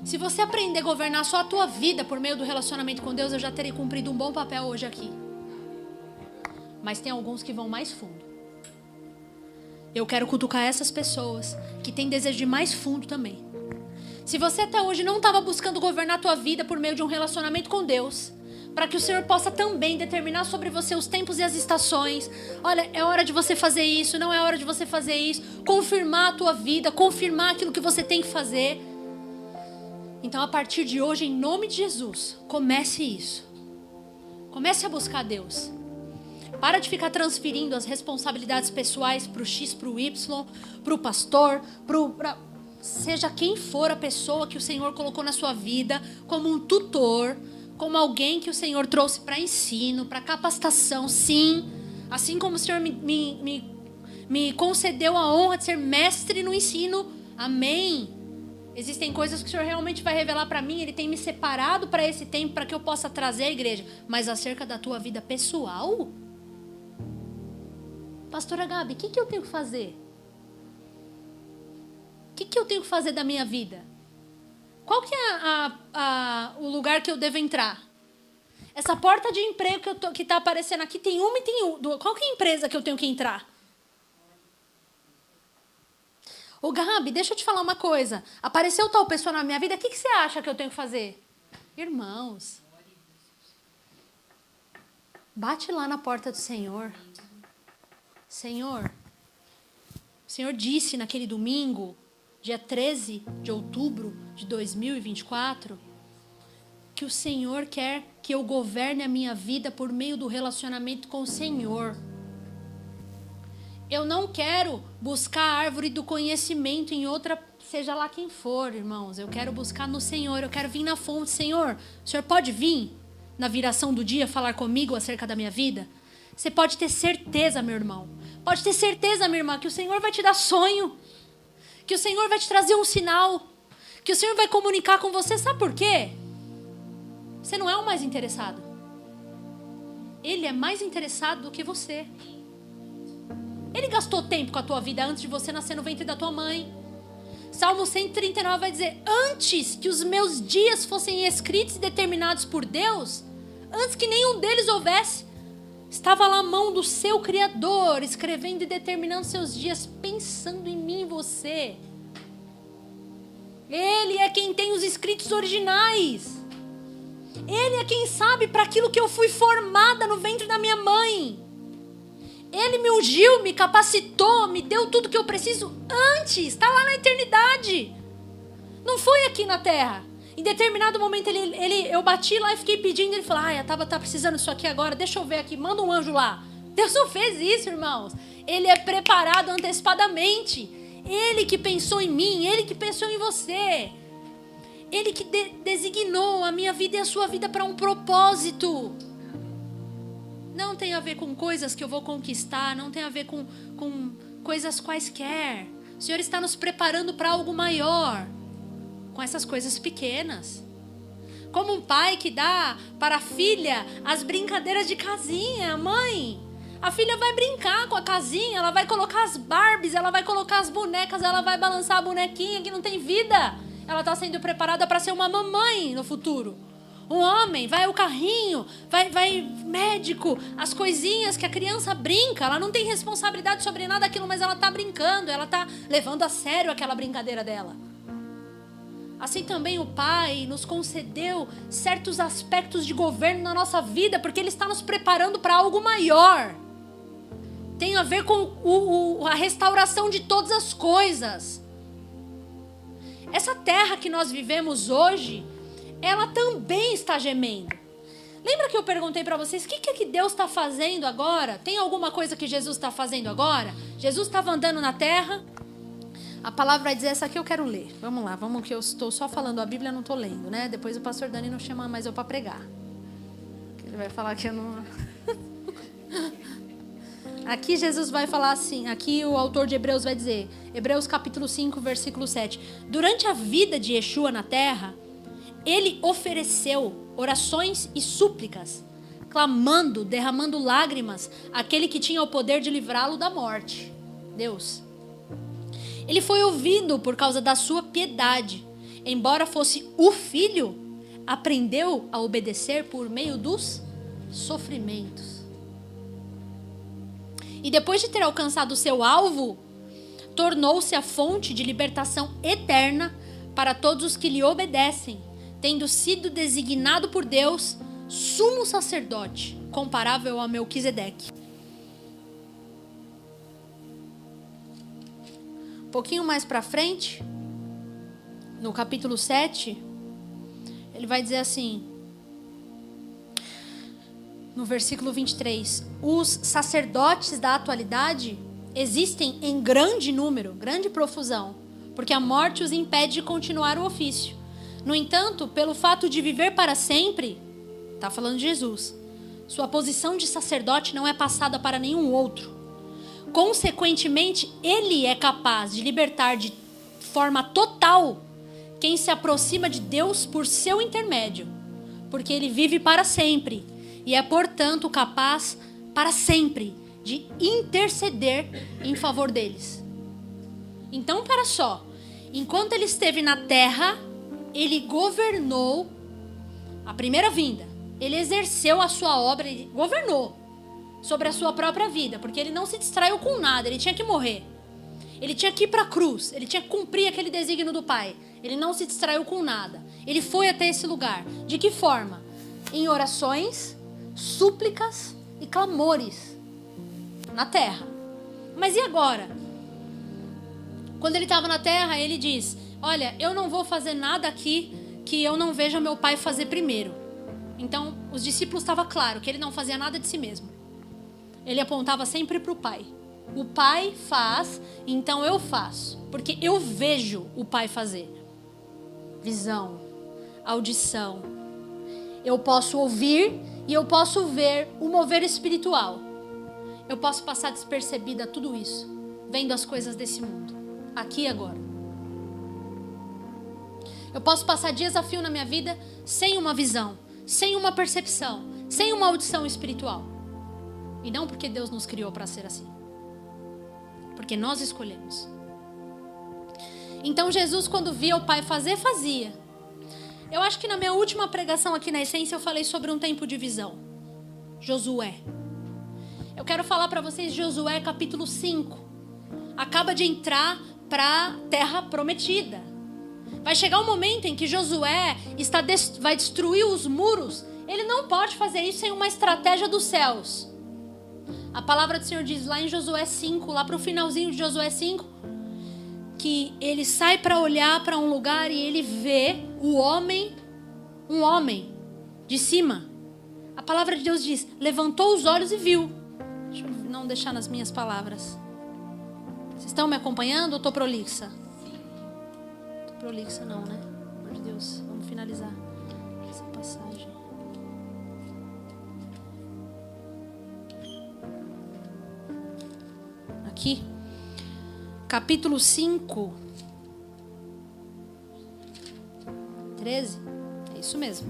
Se você aprender a governar só a tua vida por meio do relacionamento com Deus, eu já terei cumprido um bom papel hoje aqui. Mas tem alguns que vão mais fundo. Eu quero cutucar essas pessoas que têm desejo de ir mais fundo também. Se você até hoje não estava buscando governar a tua vida por meio de um relacionamento com Deus, para que o Senhor possa também determinar sobre você os tempos e as estações. Olha, é hora de você fazer isso, não é hora de você fazer isso. Confirmar a tua vida, confirmar aquilo que você tem que fazer. Então, a partir de hoje, em nome de Jesus, comece isso. Comece a buscar Deus. Para de ficar transferindo as responsabilidades pessoais para o X, para o Y, para o pastor, seja quem for a pessoa que o Senhor colocou na sua vida, como um tutor, como alguém que o Senhor trouxe para ensino, para capacitação, sim. Assim como o Senhor me concedeu a honra de ser mestre no ensino, amém. Existem coisas que o Senhor realmente vai revelar para mim, Ele tem me separado para esse tempo, para que eu possa trazer à igreja. Mas acerca da tua vida pessoal... Pastora Gabi, o que eu tenho que fazer? O que eu tenho que fazer da minha vida? Qual que é o lugar que eu devo entrar? Essa porta de emprego que está aparecendo aqui, tem uma e tem outra. Qual que é a empresa que eu tenho que entrar? Ô Gabi, deixa eu te falar uma coisa. Apareceu tal pessoa na minha vida, o que você acha que eu tenho que fazer? Irmãos, bate lá na porta do Senhor. Senhor, o Senhor disse naquele domingo, dia 13 de outubro de 2024, que o Senhor quer que eu governe a minha vida por meio do relacionamento com o Senhor. Eu não quero buscar a árvore do conhecimento em outra, seja lá quem for, irmãos. Eu quero buscar no Senhor, eu quero vir na fonte. Senhor, o Senhor pode vir na viração do dia falar comigo acerca da minha vida? Você pode ter certeza, meu irmão. Pode ter certeza, minha irmã, que o Senhor vai te dar sonho. Que o Senhor vai te trazer um sinal. Que o Senhor vai comunicar com você. Sabe por quê? Você não é o mais interessado. Ele é mais interessado do que você. Ele gastou tempo com a tua vida antes de você nascer no ventre da tua mãe. Salmo 139 vai dizer: antes que os meus dias fossem escritos e determinados por Deus, antes que nenhum deles houvesse, estava lá a mão do seu Criador, escrevendo e determinando seus dias, pensando em mim e você. Ele é quem tem os escritos originais. Ele é quem sabe para aquilo que eu fui formada no ventre da minha mãe. Ele me ungiu, me capacitou, me deu tudo que eu preciso antes. Está lá na eternidade. Não foi aqui na terra. Em determinado momento eu bati lá e fiquei pedindo. Ele falou: a Taba tá precisando disso aqui agora. Deixa eu ver aqui, manda um anjo lá. Deus não fez isso, irmãos. Ele é preparado antecipadamente. Ele que pensou em mim, Ele que pensou em você. Ele que designou a minha vida e a sua vida para um propósito. Não tem a ver com coisas que eu vou conquistar, não tem a ver com coisas quaisquer. O Senhor está nos preparando para algo maior, com essas coisas pequenas. Como um pai que dá para a filha as brincadeiras de casinha, mãe. A filha vai brincar com a casinha, ela vai colocar as Barbies, ela vai colocar as bonecas, ela vai balançar a bonequinha que não tem vida. Ela está sendo preparada para ser uma mamãe no futuro. Um homem, vai o carrinho, vai médico, as coisinhas que a criança brinca, ela não tem responsabilidade sobre nada daquilo, mas ela está brincando, ela está levando a sério aquela brincadeira dela. Assim também o Pai nos concedeu certos aspectos de governo na nossa vida, porque Ele está nos preparando para algo maior. Tem a ver com a restauração de todas as coisas. Essa terra que nós vivemos hoje, ela também está gemendo. Lembra que eu perguntei para vocês, o que Deus está fazendo agora? Tem alguma coisa que Jesus está fazendo agora? Jesus estava andando na terra. A palavra vai dizer, essa aqui eu quero ler. Vamos lá, vamos que eu estou só falando a Bíblia, não estou lendo, né? Depois o pastor Dani não chama mais eu para pregar. Ele vai falar que eu não... Aqui Jesus vai falar assim, aqui o autor de Hebreus vai dizer, Hebreus capítulo 5, versículo 7. Durante a vida de Yeshua na terra, Ele ofereceu orações e súplicas, clamando, derramando lágrimas, àquele que tinha o poder de livrá-lo da morte, Deus. Ele foi ouvido por causa da sua piedade. Embora fosse o Filho, aprendeu a obedecer por meio dos sofrimentos. E depois de ter alcançado o seu alvo, tornou-se a fonte de libertação eterna para todos os que lhe obedecem, tendo sido designado por Deus sumo sacerdote, comparável a Melquisedeque. Um pouquinho mais para frente, no capítulo 7, ele vai dizer assim, no versículo 23, os sacerdotes da atualidade existem em grande número, grande profusão, porque a morte os impede de continuar o ofício. No entanto, pelo fato de viver para sempre, está falando de Jesus, sua posição de sacerdote não é passada para nenhum outro. Consequentemente, ele é capaz de libertar de forma total quem se aproxima de Deus por seu intermédio, porque ele vive para sempre e é, portanto, capaz para sempre de interceder em favor deles. Então, para só, enquanto ele esteve na terra, ele governou a primeira vinda, ele exerceu a sua obra, ele governou sobre a sua própria vida, porque ele não se distraiu com nada, ele tinha que morrer. Ele tinha que ir para a cruz, ele tinha que cumprir aquele desígnio do Pai. Ele não se distraiu com nada. Ele foi até esse lugar. De que forma? Em orações, súplicas e clamores na terra. Mas e agora? Quando ele estava na terra, ele diz, olha, eu não vou fazer nada aqui que eu não veja meu Pai fazer primeiro. Então, os discípulos estavam claro que ele não fazia nada de si mesmo. Ele apontava sempre para o Pai. O Pai faz, então eu faço. Porque eu vejo o Pai fazer. Visão, audição. Eu posso ouvir e eu posso ver o mover espiritual. Eu posso passar despercebida tudo isso, vendo as coisas desse mundo, aqui e agora. Eu posso passar dias a fio na minha vida sem uma visão, sem uma percepção, sem uma audição espiritual. E não porque Deus nos criou para ser assim. Porque nós escolhemos. Então Jesus, quando via o Pai fazer, fazia. Eu acho que na minha última pregação aqui na Essência eu falei sobre um tempo de visão. Josué. Eu quero falar para vocês Josué capítulo 5. Acaba de entrar para a terra prometida. Vai chegar um momento em que Josué vai destruir os muros. Ele não pode fazer isso sem uma estratégia dos céus. A palavra do Senhor diz lá em Josué 5, lá para o finalzinho de Josué 5, que ele sai para olhar para um lugar e ele vê um homem de cima. A palavra de Deus diz, levantou os olhos e viu. Deixa eu não deixar nas minhas palavras. Vocês estão me acompanhando ou estou prolixa? Estou prolixa não, né? Pelo amor de Deus, vamos finalizar essa passagem. Aqui. Capítulo 5. 13. É isso mesmo.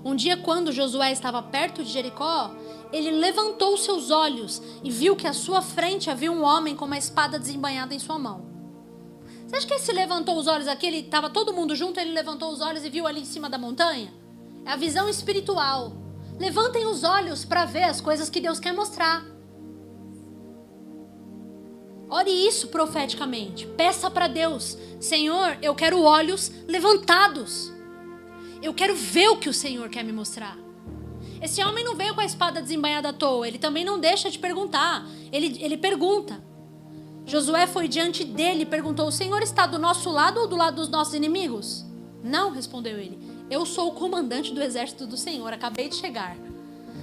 Um dia, quando Josué estava perto de Jericó, ele levantou seus olhos e viu que à sua frente havia um homem com uma espada desembainhada em sua mão. Você acha que esse levantou os olhos aqui, ele estava todo mundo junto, ele levantou os olhos e viu ali em cima da montanha? É a visão espiritual. Levantem os olhos para ver as coisas que Deus quer mostrar. Ore isso profeticamente. Peça para Deus, Senhor, eu quero olhos levantados. Eu quero ver o que o Senhor quer me mostrar. Esse homem não veio com a espada desembainhada à toa. Ele também não deixa de perguntar. Ele pergunta. Josué foi diante dele e perguntou, o Senhor está do nosso lado ou do lado dos nossos inimigos? Não, respondeu ele. Eu sou o comandante do exército do Senhor. Acabei de chegar.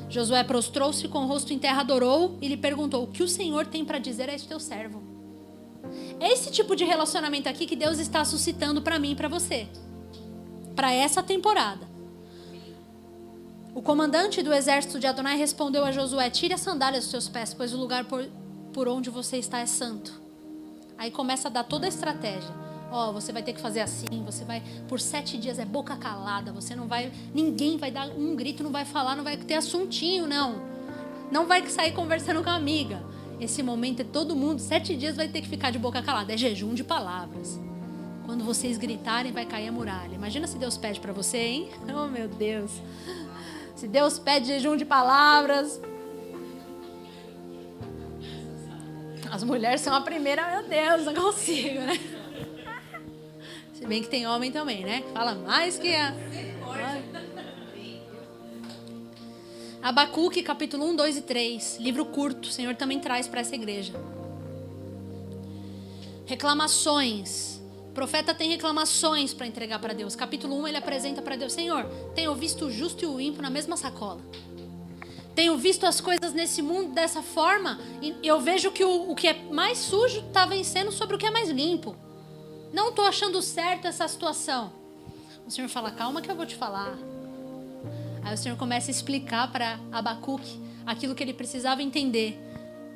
Josué prostrou-se com o rosto em terra, adorou e lhe perguntou, o que o Senhor tem para dizer a este teu servo? É esse tipo de relacionamento aqui que Deus está suscitando para mim e para você. Para essa temporada. O comandante do exército de Adonai respondeu a Josué, tire as sandálias dos seus pés, pois o lugar por onde você está é santo. Aí começa a dar toda a estratégia. Você vai ter que fazer assim, você vai, por 7 dias é boca calada, ninguém vai dar um grito, não vai falar, não vai ter assuntinho, não. Não vai sair conversando com a amiga. Esse momento é todo mundo, 7 dias vai ter que ficar de boca calada, é jejum de palavras. Quando vocês gritarem, vai cair a muralha. Imagina se Deus pede para você, hein? Oh, meu Deus. Se Deus pede jejum de palavras. As mulheres são a primeira, meu Deus, não consigo, né? Se bem que tem homem também, né? Fala mais que a... Abacuque, capítulo 1, 2 e 3. Livro curto, o Senhor também traz para essa igreja. Reclamações. O profeta tem reclamações para entregar para Deus. Capítulo 1, ele apresenta para Deus. Senhor, tenho visto o justo e o ímpio na mesma sacola. Tenho visto as coisas nesse mundo dessa forma. E eu vejo que o que é mais sujo está vencendo sobre o que é mais limpo. Não estou achando certo essa situação. O Senhor fala, calma que eu vou te falar. Aí o Senhor começa a explicar para Abacuque aquilo que ele precisava entender.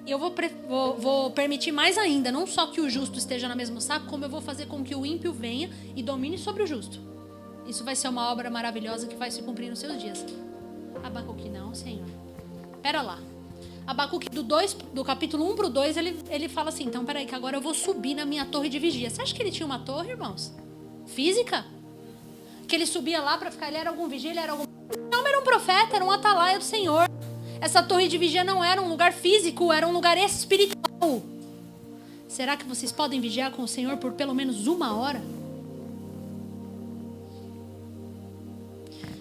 E eu vou permitir mais ainda, não só que o justo esteja no mesmo saco, como eu vou fazer com que o ímpio venha e domine sobre o justo. Isso vai ser uma obra maravilhosa que vai se cumprir nos seus dias. Abacuque, não, Senhor. Pera lá. Abacuque do capítulo 1 para o 2, ele fala assim, então peraí que agora eu vou subir na minha torre de vigia. Você acha que ele tinha uma torre, irmãos? Física? Que ele subia lá para ficar, ele era algum vigia, ele era algum... Não, era um profeta, era um atalaia do Senhor. Essa torre de vigia não era um lugar físico, era um lugar espiritual. Será que vocês podem vigiar com o Senhor por pelo menos 1 hora?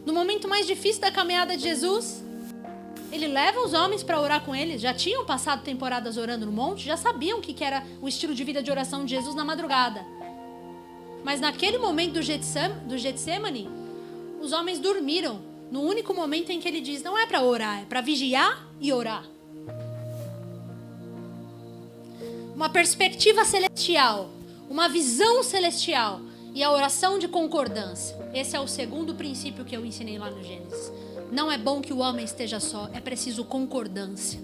No momento mais difícil da caminhada de Jesus, ele leva os homens para orar com ele. Já tinham passado temporadas orando no monte, já sabiam o que era o estilo de vida de oração de Jesus na madrugada. Mas naquele momento do Getsemane, os homens dormiram. No único momento em que ele diz, não é para orar, é para vigiar e orar. Uma perspectiva celestial, uma visão celestial e a oração de concordância. Esse é o segundo princípio que eu ensinei lá no Gênesis. Não é bom que o homem esteja só, é preciso concordância.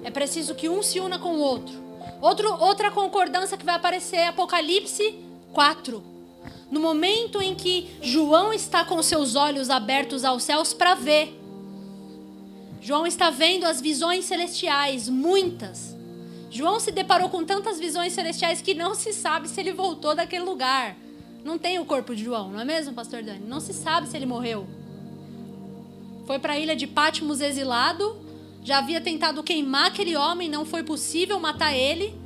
É preciso que um se una com o outro. Outra concordância que vai aparecer é Apocalipse 4. No momento em que João está com seus olhos abertos aos céus para ver. João está vendo as visões celestiais, muitas. João se deparou com tantas visões celestiais que não se sabe se ele voltou daquele lugar. Não tem o corpo de João, não é mesmo, pastor Dani? Não se sabe se ele morreu. Foi para a ilha de Patmos exilado, já havia tentado queimar aquele homem, não foi possível matar ele.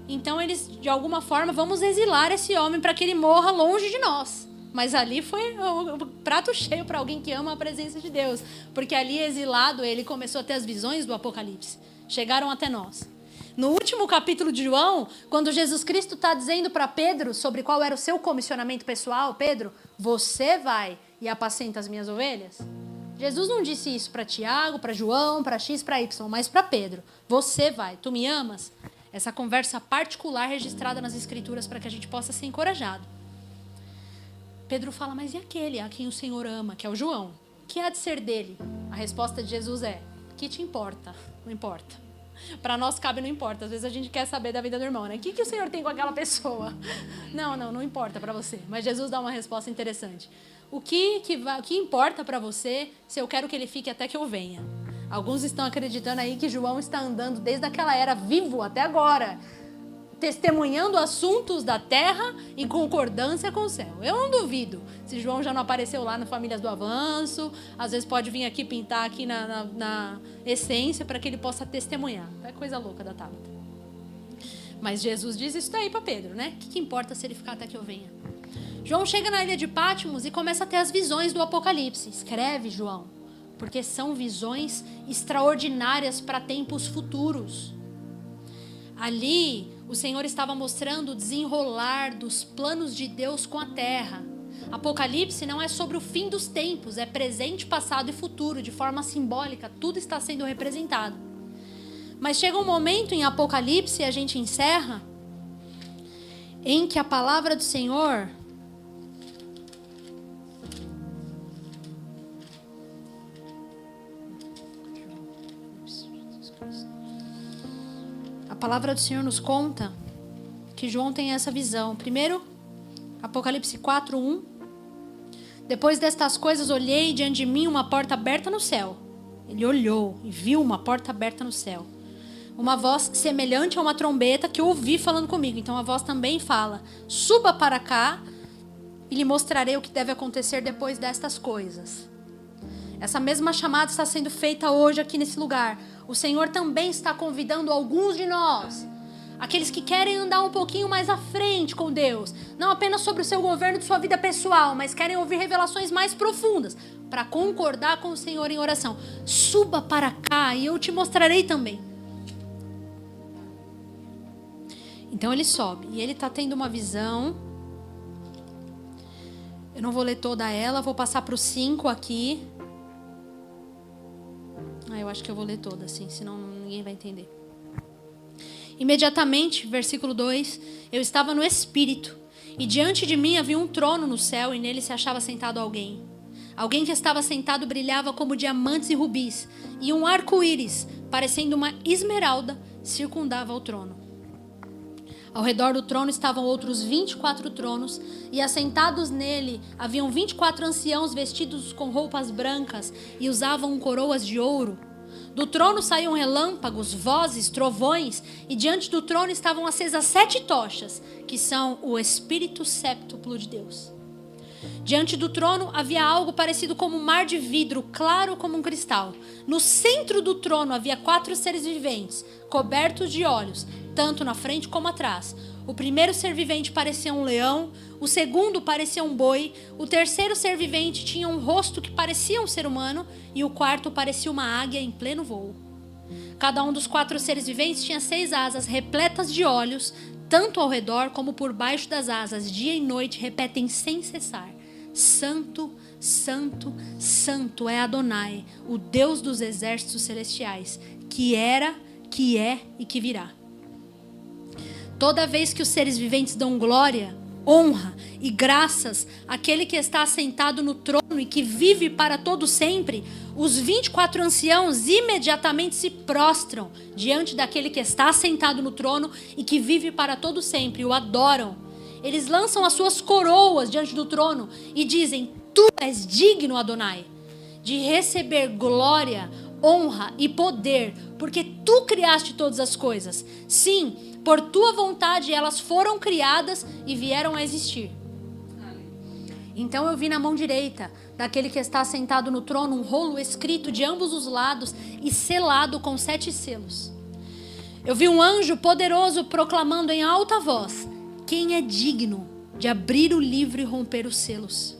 Então eles, de alguma forma, vamos exilar esse homem para que ele morra longe de nós. Mas ali foi o prato cheio para alguém que ama a presença de Deus. Porque ali, exilado, ele começou a ter as visões do Apocalipse. Chegaram até nós. No último capítulo de João, quando Jesus Cristo está dizendo para Pedro sobre qual era o seu comissionamento pessoal, Pedro, você vai e apacenta as minhas ovelhas? Jesus não disse isso para Tiago, para João, para X, para Y, mas para Pedro. Você vai, tu me amas? Essa conversa particular registrada nas Escrituras para que a gente possa ser encorajado. Pedro fala, mas e aquele a quem o Senhor ama, que é o João? O que há de ser dele? A resposta de Jesus é, que te importa? Não importa. Para nós cabe não importa. Às vezes a gente quer saber da vida do irmão, né? O que o Senhor tem com aquela pessoa? Não importa para você. Mas Jesus dá uma resposta interessante. O que importa para você se eu quero que ele fique até que eu venha? Alguns estão acreditando aí que João está andando desde aquela era vivo até agora, testemunhando assuntos da terra em concordância com o céu. Eu não duvido. Se João já não apareceu lá no Famílias do Avanço, às vezes pode vir aqui pintar aqui na essência para que ele possa testemunhar. É coisa louca da Tabata. Mas Jesus diz isso daí para Pedro, né? O que importa se ele ficar até que eu venha? João chega na ilha de Patmos e começa a ter as visões do Apocalipse. Escreve, João, porque são visões extraordinárias para tempos futuros. Ali, o Senhor estava mostrando o desenrolar dos planos de Deus com a terra. Apocalipse não é sobre o fim dos tempos, é presente, passado e futuro, de forma simbólica, tudo está sendo representado. Mas chega um momento em Apocalipse, e a gente encerra, em que a palavra do Senhor A palavra do Senhor nos conta que João tem essa visão. Primeiro, Apocalipse 4:1. Depois destas coisas olhei e diante de mim uma porta aberta no céu. Ele olhou e viu uma porta aberta no céu. Uma voz semelhante a uma trombeta que eu ouvi falando comigo. Então a voz também fala, suba para cá e lhe mostrarei o que deve acontecer depois destas coisas. Essa mesma chamada está sendo feita hoje aqui nesse lugar. O Senhor também está convidando alguns de nós, aqueles que querem andar um pouquinho mais à frente com Deus, não apenas sobre o seu governo de sua vida pessoal, mas querem ouvir revelações mais profundas, para concordar com o Senhor em oração. Suba para cá e eu te mostrarei também. Então ele sobe e ele está tendo uma visão. Eu não vou ler toda ela, vou passar para os 5 aqui. Eu acho que eu vou ler toda, assim, senão ninguém vai entender. Imediatamente, versículo 2, eu estava no Espírito, e diante de mim havia um trono no céu, e nele se achava sentado alguém. Alguém que estava sentado brilhava como diamantes e rubis, e um arco-íris, parecendo uma esmeralda, circundava o trono. Ao redor do trono estavam outros 24 tronos, e assentados nele haviam 24 anciãos vestidos com roupas brancas e usavam coroas de ouro. Do trono saíam relâmpagos, vozes, trovões, e diante do trono estavam acesas 7 tochas, que são o Espírito séptuplo de Deus. Diante do trono havia algo parecido como um mar de vidro, claro como um cristal. No centro do trono havia 4 seres viventes, cobertos de olhos, tanto na frente como atrás. O primeiro ser vivente parecia um leão, o segundo parecia um boi, o terceiro ser vivente tinha um rosto que parecia um ser humano e o quarto parecia uma águia em pleno voo. Cada um dos 4 seres viventes tinha 6 asas repletas de olhos, tanto ao redor como por baixo das asas, dia e noite repetem sem cessar: Santo, Santo, Santo é Adonai, o Deus dos exércitos celestiais, que era, que é e que virá. Toda vez que os seres viventes dão glória, honra e graças àquele que está assentado no trono e que vive para todo sempre, os 24 anciãos imediatamente se prostram diante daquele que está assentado no trono e que vive para todo sempre, o adoram. Eles lançam as suas coroas diante do trono e dizem: Tu és digno, Adonai, de receber glória, honra e poder, porque tu criaste todas as coisas. Sim, por tua vontade elas foram criadas e vieram a existir. Então eu vi na mão direita daquele que está sentado no trono um rolo escrito de ambos os lados e selado com 7 selos. Eu vi um anjo poderoso proclamando em alta voz: quem é digno de abrir o livro e romper os selos?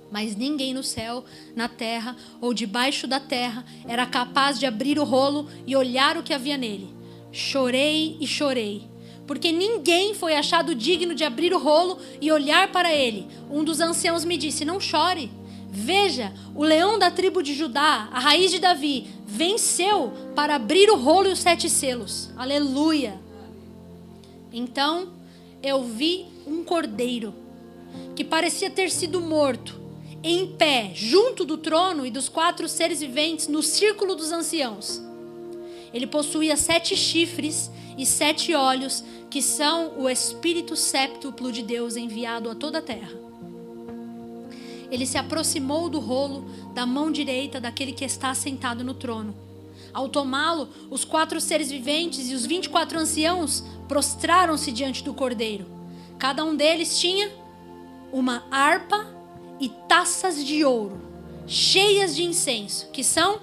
Mas ninguém no céu, na terra ou debaixo da terra era capaz de abrir o rolo e olhar o que havia nele. Chorei e chorei, porque ninguém foi achado digno de abrir o rolo e olhar para ele. Um dos anciãos me disse: não chore. Veja, o leão da tribo de Judá, a raiz de Davi, venceu para abrir o rolo e os 7 selos. Aleluia. Então eu vi um cordeiro que parecia ter sido morto, em pé, junto do trono e dos 4 seres viventes, no círculo dos anciãos. Ele possuía 7 chifres e 7 olhos, que são o Espírito séptuplo de Deus enviado a toda a terra. Ele se aproximou do rolo da mão direita daquele que está sentado no trono. Ao tomá-lo, os 4 seres viventes e os 24 anciãos prostraram-se diante do cordeiro. Cada um deles tinha uma harpa e taças de ouro, cheias de incenso, que são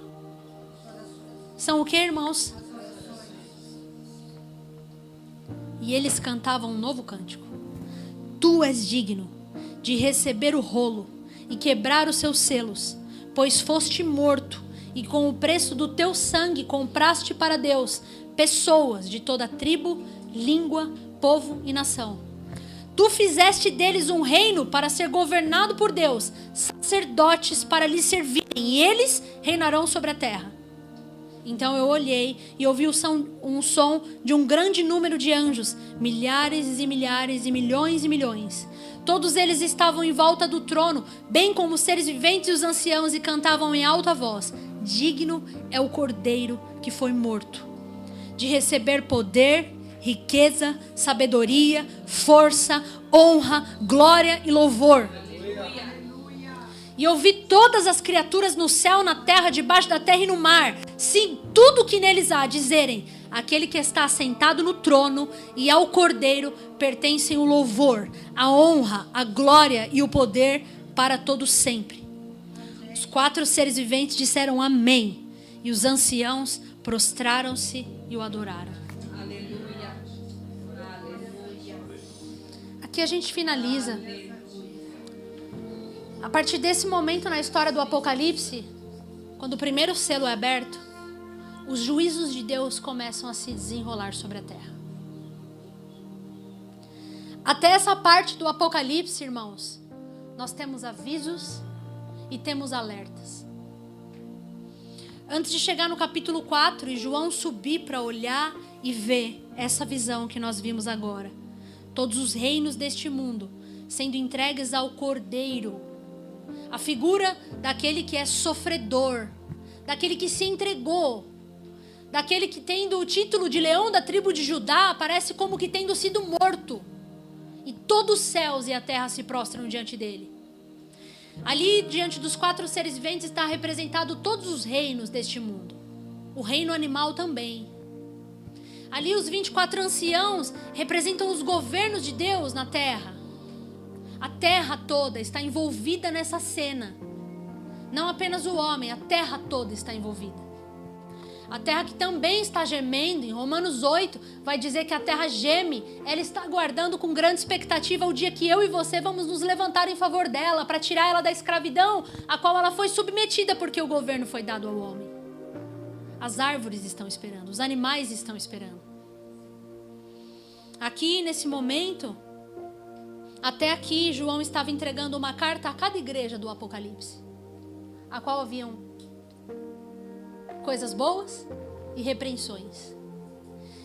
o que, irmãos? E eles cantavam um novo cântico: tu és digno de receber o rolo e quebrar os seus selos, pois foste morto e com o preço do teu sangue compraste para Deus pessoas de toda tribo, língua, povo e nação. Tu fizeste deles um reino para ser governado por Deus, sacerdotes para lhe servirem, e eles reinarão sobre a terra. Então eu olhei e ouvi um som de um grande número de anjos, milhares e milhares e milhões. Todos eles estavam em volta do trono, bem como os seres viventes e os anciãos, e cantavam em alta voz: digno é o cordeiro que foi morto, de receber poder, riqueza, sabedoria, força, honra, glória e louvor. E ouvi todas as criaturas no céu, na terra, debaixo da terra e no mar, sim, tudo o que neles há, dizerem: aquele que está sentado no trono e ao cordeiro pertencem o louvor, a honra, a glória e o poder para todos sempre. Os 4 seres viventes disseram amém, e os anciãos prostraram-se e o adoraram. Aleluia. Aleluia. Aqui a gente finaliza. A partir desse momento na história do Apocalipse, quando o primeiro selo é aberto, os juízos de Deus começam a se desenrolar sobre a terra. Até essa parte do Apocalipse, irmãos, nós temos avisos e temos alertas. Antes de chegar no capítulo 4 e João subir para olhar e ver essa visão que nós vimos agora, todos os reinos deste mundo sendo entregues ao Cordeiro, a figura daquele que é sofredor, daquele que se entregou, daquele que, tendo o título de leão da tribo de Judá, aparece como que tendo sido morto. E todos os céus e a terra se prostram diante dele. Ali, diante dos 4 seres viventes, está representado todos os reinos deste mundo. O reino animal também. Ali, os 24 anciãos representam os governos de Deus na terra. A terra toda está envolvida nessa cena. Não apenas o homem, a terra toda está envolvida. A terra que também está gemendo, em Romanos 8, vai dizer que a terra geme, ela está aguardando com grande expectativa o dia que eu e você vamos nos levantar em favor dela, para tirar ela da escravidão a qual ela foi submetida, porque o governo foi dado ao homem. As árvores estão esperando, os animais estão esperando. Aqui, nesse momento, até aqui, João estava entregando uma carta a cada igreja do Apocalipse, a qual haviam coisas boas e repreensões.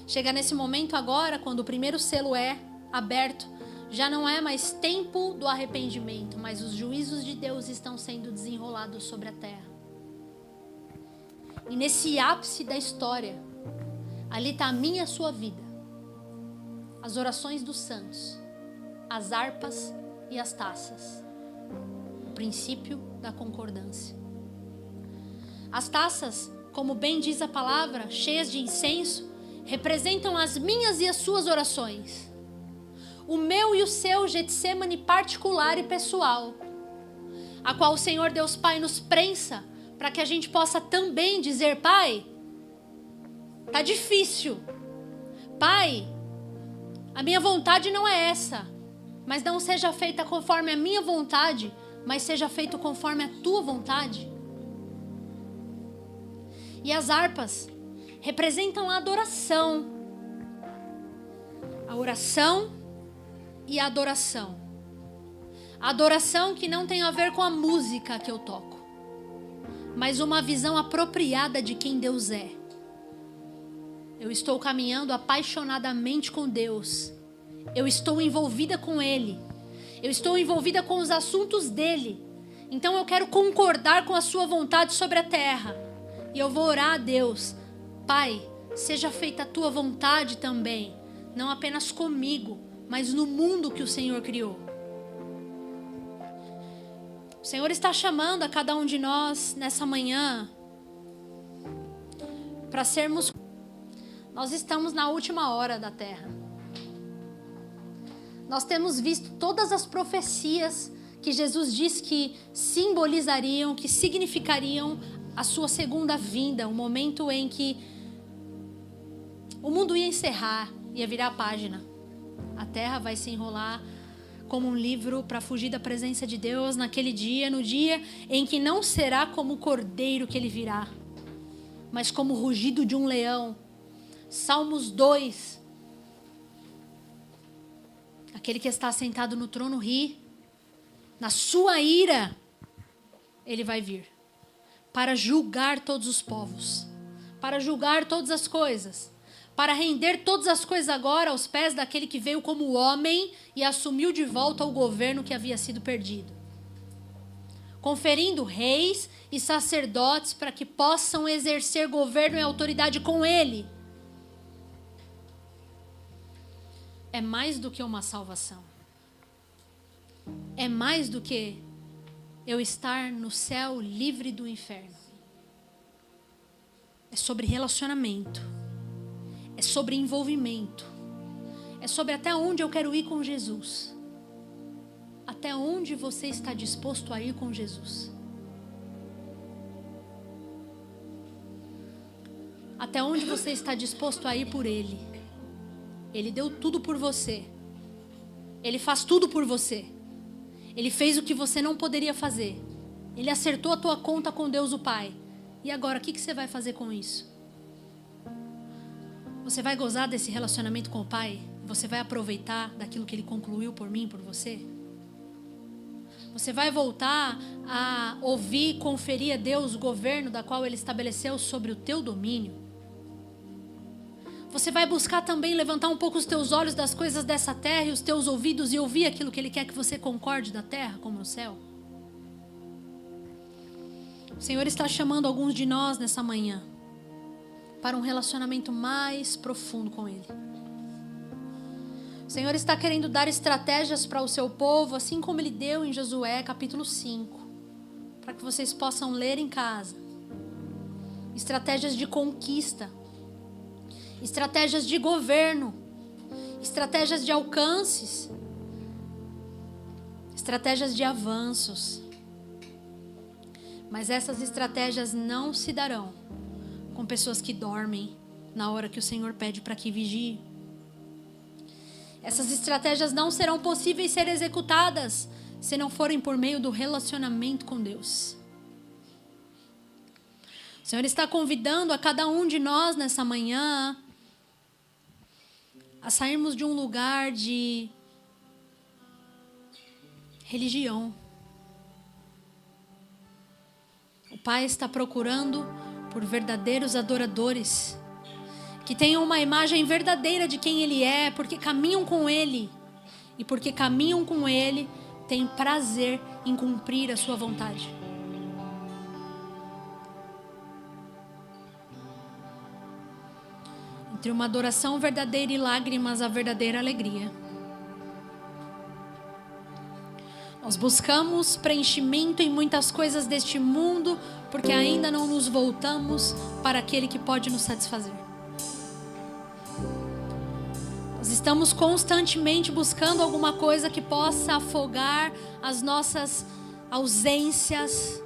Chega nesse momento agora, quando o primeiro selo é aberto, já não é mais tempo do arrependimento, mas os juízos de Deus estão sendo desenrolados sobre a terra. E nesse ápice da história, ali está a minha e a sua vida, as orações dos santos, as harpas e as taças, o princípio da concordância. As taças como bem diz a palavra, cheias de incenso, representam as minhas e as suas orações. O meu e o seu Getsemane particular e pessoal, a qual o Senhor Deus Pai nos prensa, para que a gente possa também dizer: Pai, tá difícil. Pai, a minha vontade não é essa, mas não seja feita conforme a minha vontade, mas seja feito conforme a tua vontade. E as harpas representam a adoração. A oração e a adoração. A adoração que não tem a ver com a música que eu toco, mas uma visão apropriada de quem Deus é. Eu estou caminhando apaixonadamente com Deus. Eu estou envolvida com Ele. Eu estou envolvida com os assuntos dEle. Então eu quero concordar com a sua vontade sobre a terra. E eu vou orar a Deus: Pai, seja feita a tua vontade também, não apenas comigo, mas no mundo que o Senhor criou. O Senhor está chamando a cada um de nós nessa manhã para sermos... Nós estamos na última hora da terra. Nós temos visto todas as profecias que Jesus disse que simbolizariam, que significariam a sua segunda vinda, o momento em que o mundo ia encerrar, ia virar a página. A terra vai se enrolar como um livro para fugir da presença de Deus naquele dia, no dia em que não será como o cordeiro que ele virá, mas como o rugido de um leão. Salmos 2. Aquele que está sentado no trono ri. Na sua ira, ele vai vir para julgar todos os povos, para julgar todas as coisas, para render todas as coisas agora aos pés daquele que veio como homem e assumiu de volta o governo que havia sido perdido, conferindo reis e sacerdotes para que possam exercer governo e autoridade com ele. É mais do que uma salvação. É mais do que eu estar no céu livre do inferno. É sobre relacionamento. É sobre envolvimento. É sobre até onde eu quero ir com Jesus. Até onde você está disposto a ir com Jesus. Até onde você está disposto a ir por Ele. Ele deu tudo por você. Ele faz tudo por você. Ele fez o que você não poderia fazer. Ele acertou a tua conta com Deus o Pai. E agora, o que você vai fazer com isso? Você vai gozar desse relacionamento com o Pai? Você vai aproveitar daquilo que Ele concluiu por mim, por você? Você vai voltar a ouvir e conferir a Deus o governo da qual Ele estabeleceu sobre o teu domínio? Você vai buscar também levantar um pouco os teus olhos das coisas dessa terra e os teus ouvidos e ouvir aquilo que Ele quer que você concorde da terra como no céu? O Senhor está chamando alguns de nós nessa manhã para um relacionamento mais profundo com Ele. O Senhor está querendo dar estratégias para o seu povo, assim como Ele deu em Josué capítulo 5, para que vocês possam ler em casa. Estratégias de conquista, estratégias de governo, estratégias de alcances, estratégias de avanços. Mas essas estratégias não se darão com pessoas que dormem na hora que o Senhor pede para que vigie. Essas estratégias não serão possíveis ser executadas se não forem por meio do relacionamento com Deus. O Senhor está convidando a cada um de nós nessa manhã a sairmos de um lugar de religião. O Pai está procurando por verdadeiros adoradores, que tenham uma imagem verdadeira de quem Ele é, porque caminham com Ele. E porque caminham com Ele, têm prazer em cumprir a sua vontade. Entre uma adoração verdadeira e lágrimas, a verdadeira alegria. Nós buscamos preenchimento em muitas coisas deste mundo porque ainda não nos voltamos para aquele que pode nos satisfazer. Nós estamos constantemente buscando alguma coisa que possa afogar as nossas ausências,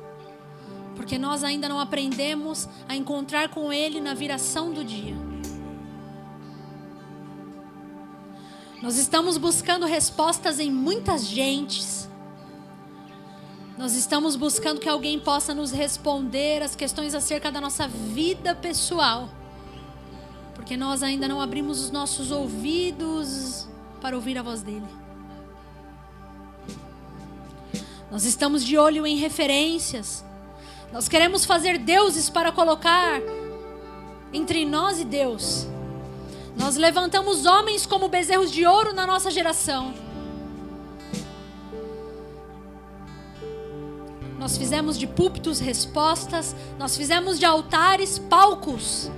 porque nós ainda não aprendemos a encontrar com Ele na viração do dia. Nós estamos buscando respostas em muitas gentes. Nós estamos buscando que alguém possa nos responder as questões acerca da nossa vida pessoal, porque nós ainda não abrimos os nossos ouvidos para ouvir a voz dele. Nós estamos de olho em referências. Nós queremos fazer deuses para colocar entre nós e Deus. Nós levantamos homens como bezerros de ouro na nossa geração. Nós fizemos de púlpitos respostas. Nós fizemos de altares palcos.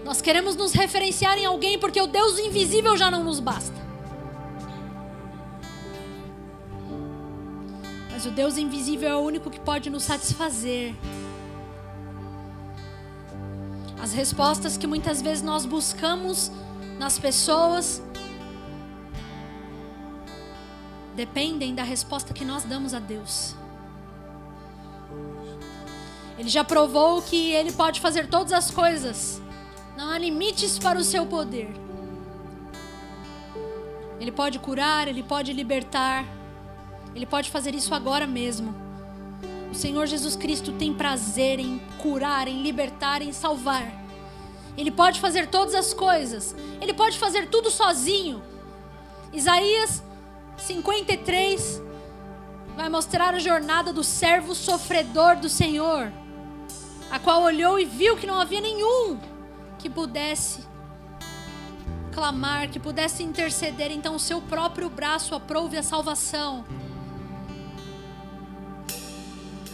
Nós queremos nos referenciar em alguém porque o Deus invisível já não nos basta. Mas o Deus invisível é o único que pode nos satisfazer. As respostas que muitas vezes nós buscamos nas pessoas dependem da resposta que nós damos a Deus. Ele já provou que Ele pode fazer todas as coisas. Não há limites para o seu poder. Ele pode curar, Ele pode libertar. Ele pode fazer isso agora mesmo. O Senhor Jesus Cristo tem prazer em curar, em libertar, em salvar. Ele pode fazer todas as coisas. Ele pode fazer tudo sozinho. Isaías 53 vai mostrar a jornada do servo sofredor do Senhor, a qual olhou e viu que não havia nenhum que pudesse clamar, que pudesse interceder. Então o seu próprio braço aprove a salvação.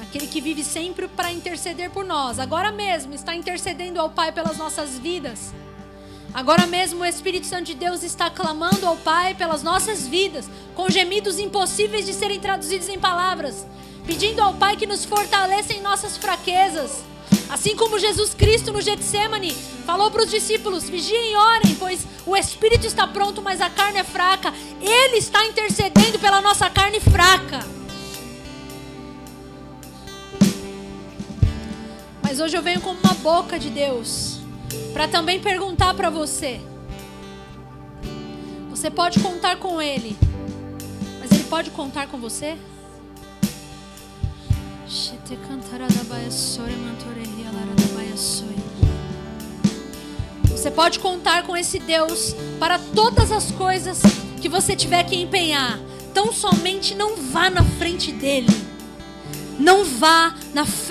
Aquele que vive sempre para interceder por nós, agora mesmo está intercedendo ao Pai pelas nossas vidas. Agora mesmo o Espírito Santo de Deus está clamando ao Pai pelas nossas vidas, com gemidos impossíveis de serem traduzidos em palavras, pedindo ao Pai que nos fortaleça em nossas fraquezas. Assim como Jesus Cristo no Getsemane falou para os discípulos: vigiem e orem, pois o Espírito está pronto, mas a carne é fraca. Ele está intercedendo pela nossa carne fraca. Mas hoje eu venho como uma boca de Deus para também perguntar para você. Você pode contar com Ele, mas Ele pode contar com você? Você pode contar com esse Deus para todas as coisas que você tiver que empenhar. Tão somente não vá na frente dele. Não vá na frente